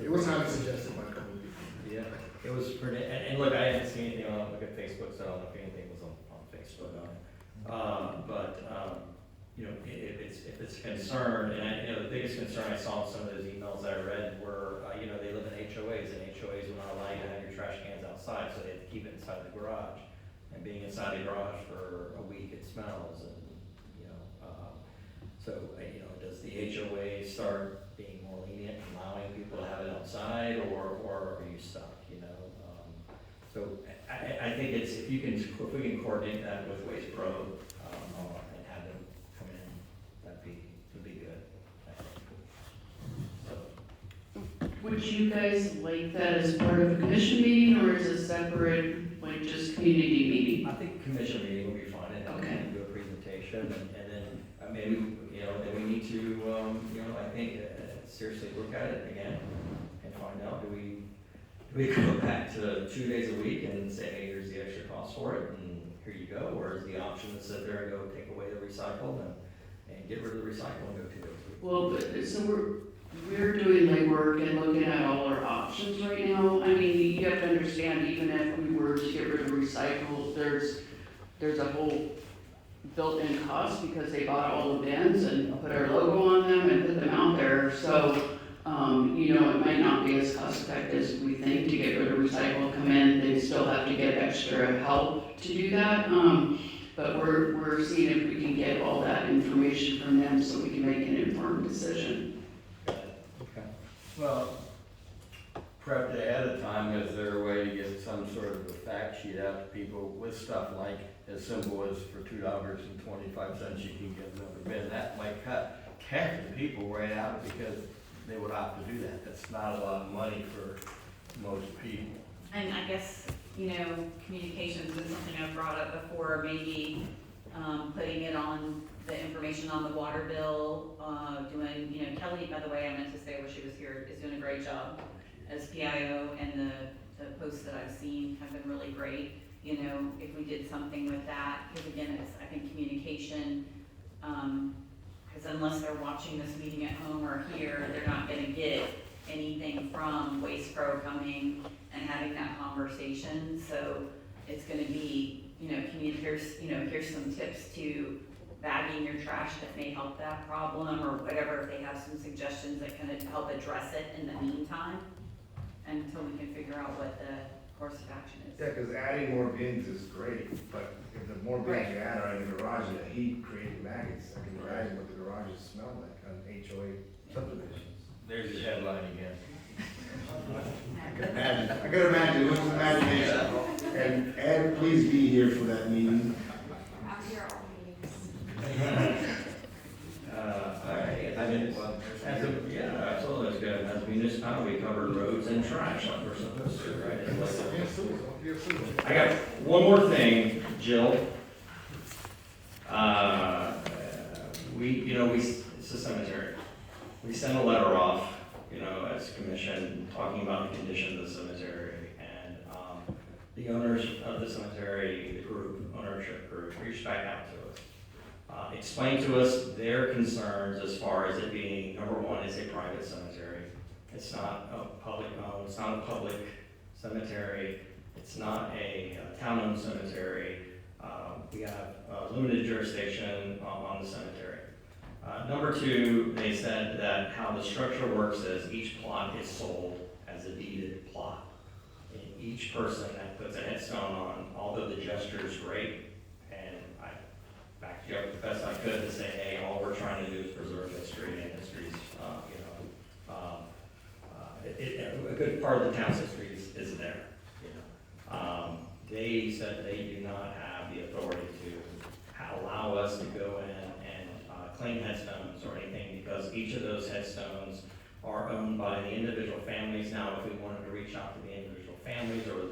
It was highly suggested by a couple of people. Yeah, it was pretty, and look, I didn't see anything on, look at Facebook, so I don't know if anything was on Facebook on it. You know, if it's a concern, and the biggest concern I saw in some of those emails I read were, you know, they live in HOAs, and HOAs will not allow you to have your trash cans outside, so they have to keep it inside the garage. And being inside the garage for a week, it smells, and, you know, you know, does the HOA start being more lenient, allowing people to have it outside, or are you stuck, you know? So I think if we can coordinate that with Waste Pro, and have them come in, would be good, I think. So, Would you guys like that as part of a commission meeting, or is it separate, like just community meeting? I think commission meeting would be fine, and Okay. do a presentation, and then maybe, you know, then we need to, you know, I think, seriously look at it again and find out, do we go back to 2 days a week and say, hey, here's the extra cost for it, and here you go, or is the option to sit there and go take away the recycle and get rid of the recycle and go 2 days a week? Well, so we're doing legwork and looking at all our options right now. I mean, you have to understand, even if we were to get rid of recycle, there's a whole built-in cost because they bought all the bins and put our logo on them and put them out there. So, you know, it might not be as cost effective as we think to get rid of recycle, come in, they still have to get extra help to do that. But we're seeing if we can get all that information from them so we can make an informed decision. Okay. Well, prepped ahead of time? Is there a way to get some sort of a fact sheet out to people with stuff like as simple as for $2.25 you can get another bid? That might cut half the people right out because they would opt to do that. That's not a lot of money for most people. And I guess, you know, communications is something I've brought up before, maybe, putting it on the information on the water bill, doing, you know, Kelly, by the way, I meant to say when she was here, is doing a great job as PIO, and the posts that I've seen have been really great. You know, if we did something with that, because again, it's, I think, communication, because unless they're watching this meeting at home or here, they're not gonna get anything from Waste Pro coming and having that conversation. So it's gonna be, you know, here's some tips to bagging your trash that may help that problem, or whatever, if they have some suggestions that can help address it in the meantime, until we can figure out what the course of action is. Yeah, because adding more bins is great, but if the more bins you add are in the garage, the heat creating maggots. I can imagine what the garages smell like on HOA subdivisions. There's your headline again. I could imagine, it was imagination. And Ed, please be here for that meeting. I'm here all meetings. I mean, absolutely, it's good. As a municipality, we cover roads and trash like we're supposed to, right? It's like- I got one more thing, Jill. It's a cemetery. We sent a letter off, you know, as a commission, talking about the condition of the cemetery, and, the owners of the cemetery, the ownership group, reached back out to us. Explained to us their concerns as far as it being, number one, it's a private cemetery. It's not a public owned, it's not a public cemetery, it's not a town-owned cemetery. We have limited jurisdiction on the cemetery. Number two, they said that how the structure works is each plot is sold as a deeded plot. And each person that puts a headstone on, although the gesture is great, and I backed you up the best I could to say, hey, all we're trying to do is preserve history, and history's, a good part of the town's history is there, you know. They said they do not have the authority to allow us to go in and claim headstones or anything, because each of those headstones are owned by the individual families. Now, if we wanted to reach out to the individual families or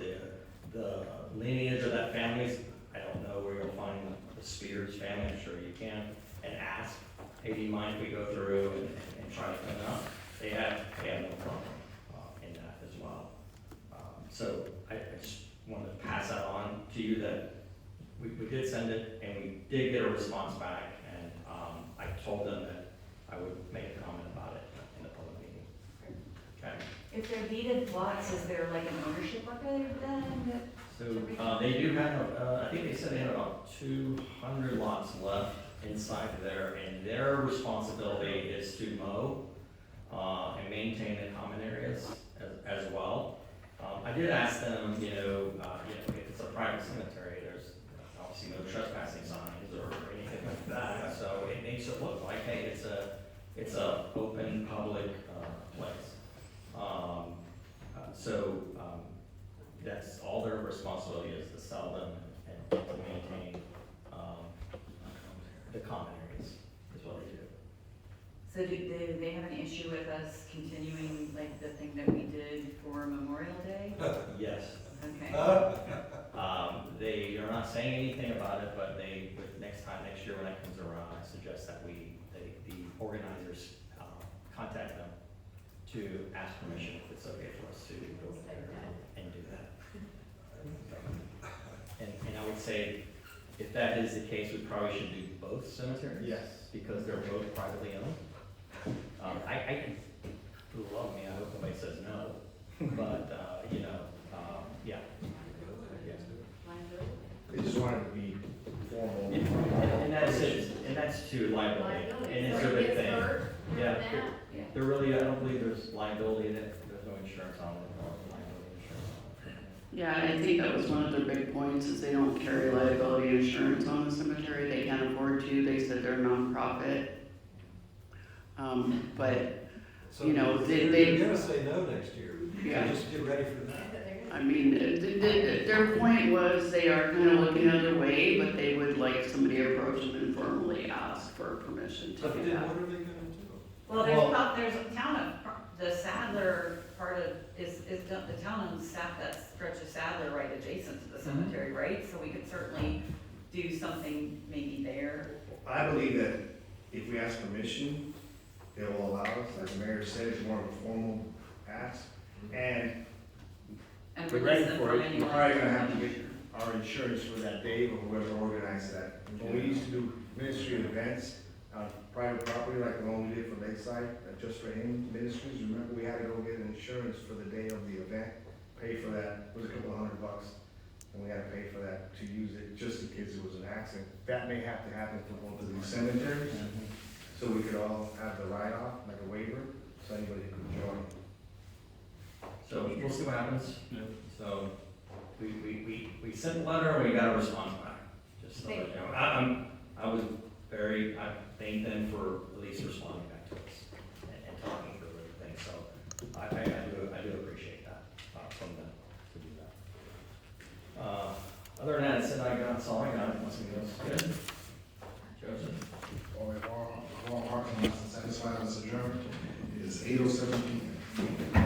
the lineage of that families, I don't know where you'll find the Spears family, I'm sure you can, and ask, hey, do you mind if we go through and try to clean up? They have no problem in that as well. So I just wanted to pass that on to you, that we did send it, and we did get a response back, and I told them that I would make a comment about it in the public meeting. Okay. If they're deeded plots, is there like an ownership record then? So they do have, I think they said they had about 200 lots left inside there, and their responsibility is to mow and maintain the common areas as well. I did ask them, if it's a private cemetery, there's obviously no trespassing signs or anything like that, so it makes it look like, hey, it's a open public place. That's all their responsibility is, to sell them and to maintain the common areas, is what they do. So do they have an issue with us continuing like the thing that we did for Memorial Day? Yes. Okay. They are not saying anything about it, but next year when that comes around, I suggest that the organizers contact them to ask permission if it's okay for us to go there and do that. And I would say, if that is the case, we probably should do both cemeteries. Yes. Because they're both privately owned. I love me, I hope nobody says no, but, yeah. They just wanted to be formal. And that's it, and that's to liability, and it's a big thing. Yeah, there really, I don't believe there's liability, there's no insurance on it, or liability insurance on it. Yeah, I think that was one of their big points, is they don't carry liability insurance on the cemetery. They can't afford to. They said they're a nonprofit. But you know, They're they, gonna say no next year. Yeah. Just get ready for that. I mean, their point was they are kind of looking another way, but they would like somebody to approach them and formally ask for permission to But do then that. what are they gonna do? Well, there's a town of, the Sadler part of, is the town owns that stretch of Sadler right adjacent to the cemetery, right? So we could certainly do something maybe there. I believe that if we ask permission, they will allow us, like the mayor said, it's more of a formal ask. And And we're release ready them for from it, any we're probably gonna liability. have to get our insurance for that day or whoever organized that. When we used to do ministry events on private property, like the one we did for Lakeside, Just for Him Ministries, remember, we had to go get insurance for the day of the event, pay for that, it was a couple of $100. And we had to pay for that to use it, just in case it was an accident. That may have to happen for both of these cemeteries, so we could all have the write-off, like a waiver, so anybody could join. So we'll see what happens. So we sent a letter and we got a response back. Just so that you know, I thanked them for at least responding back to us and talking through everything. So I do appreciate that from them to do that. Other than that, that's all I got. Unless anything else. Good. Joseph. All parking lots are satisfied, Mr. Chairman. It is 8:07 p.m.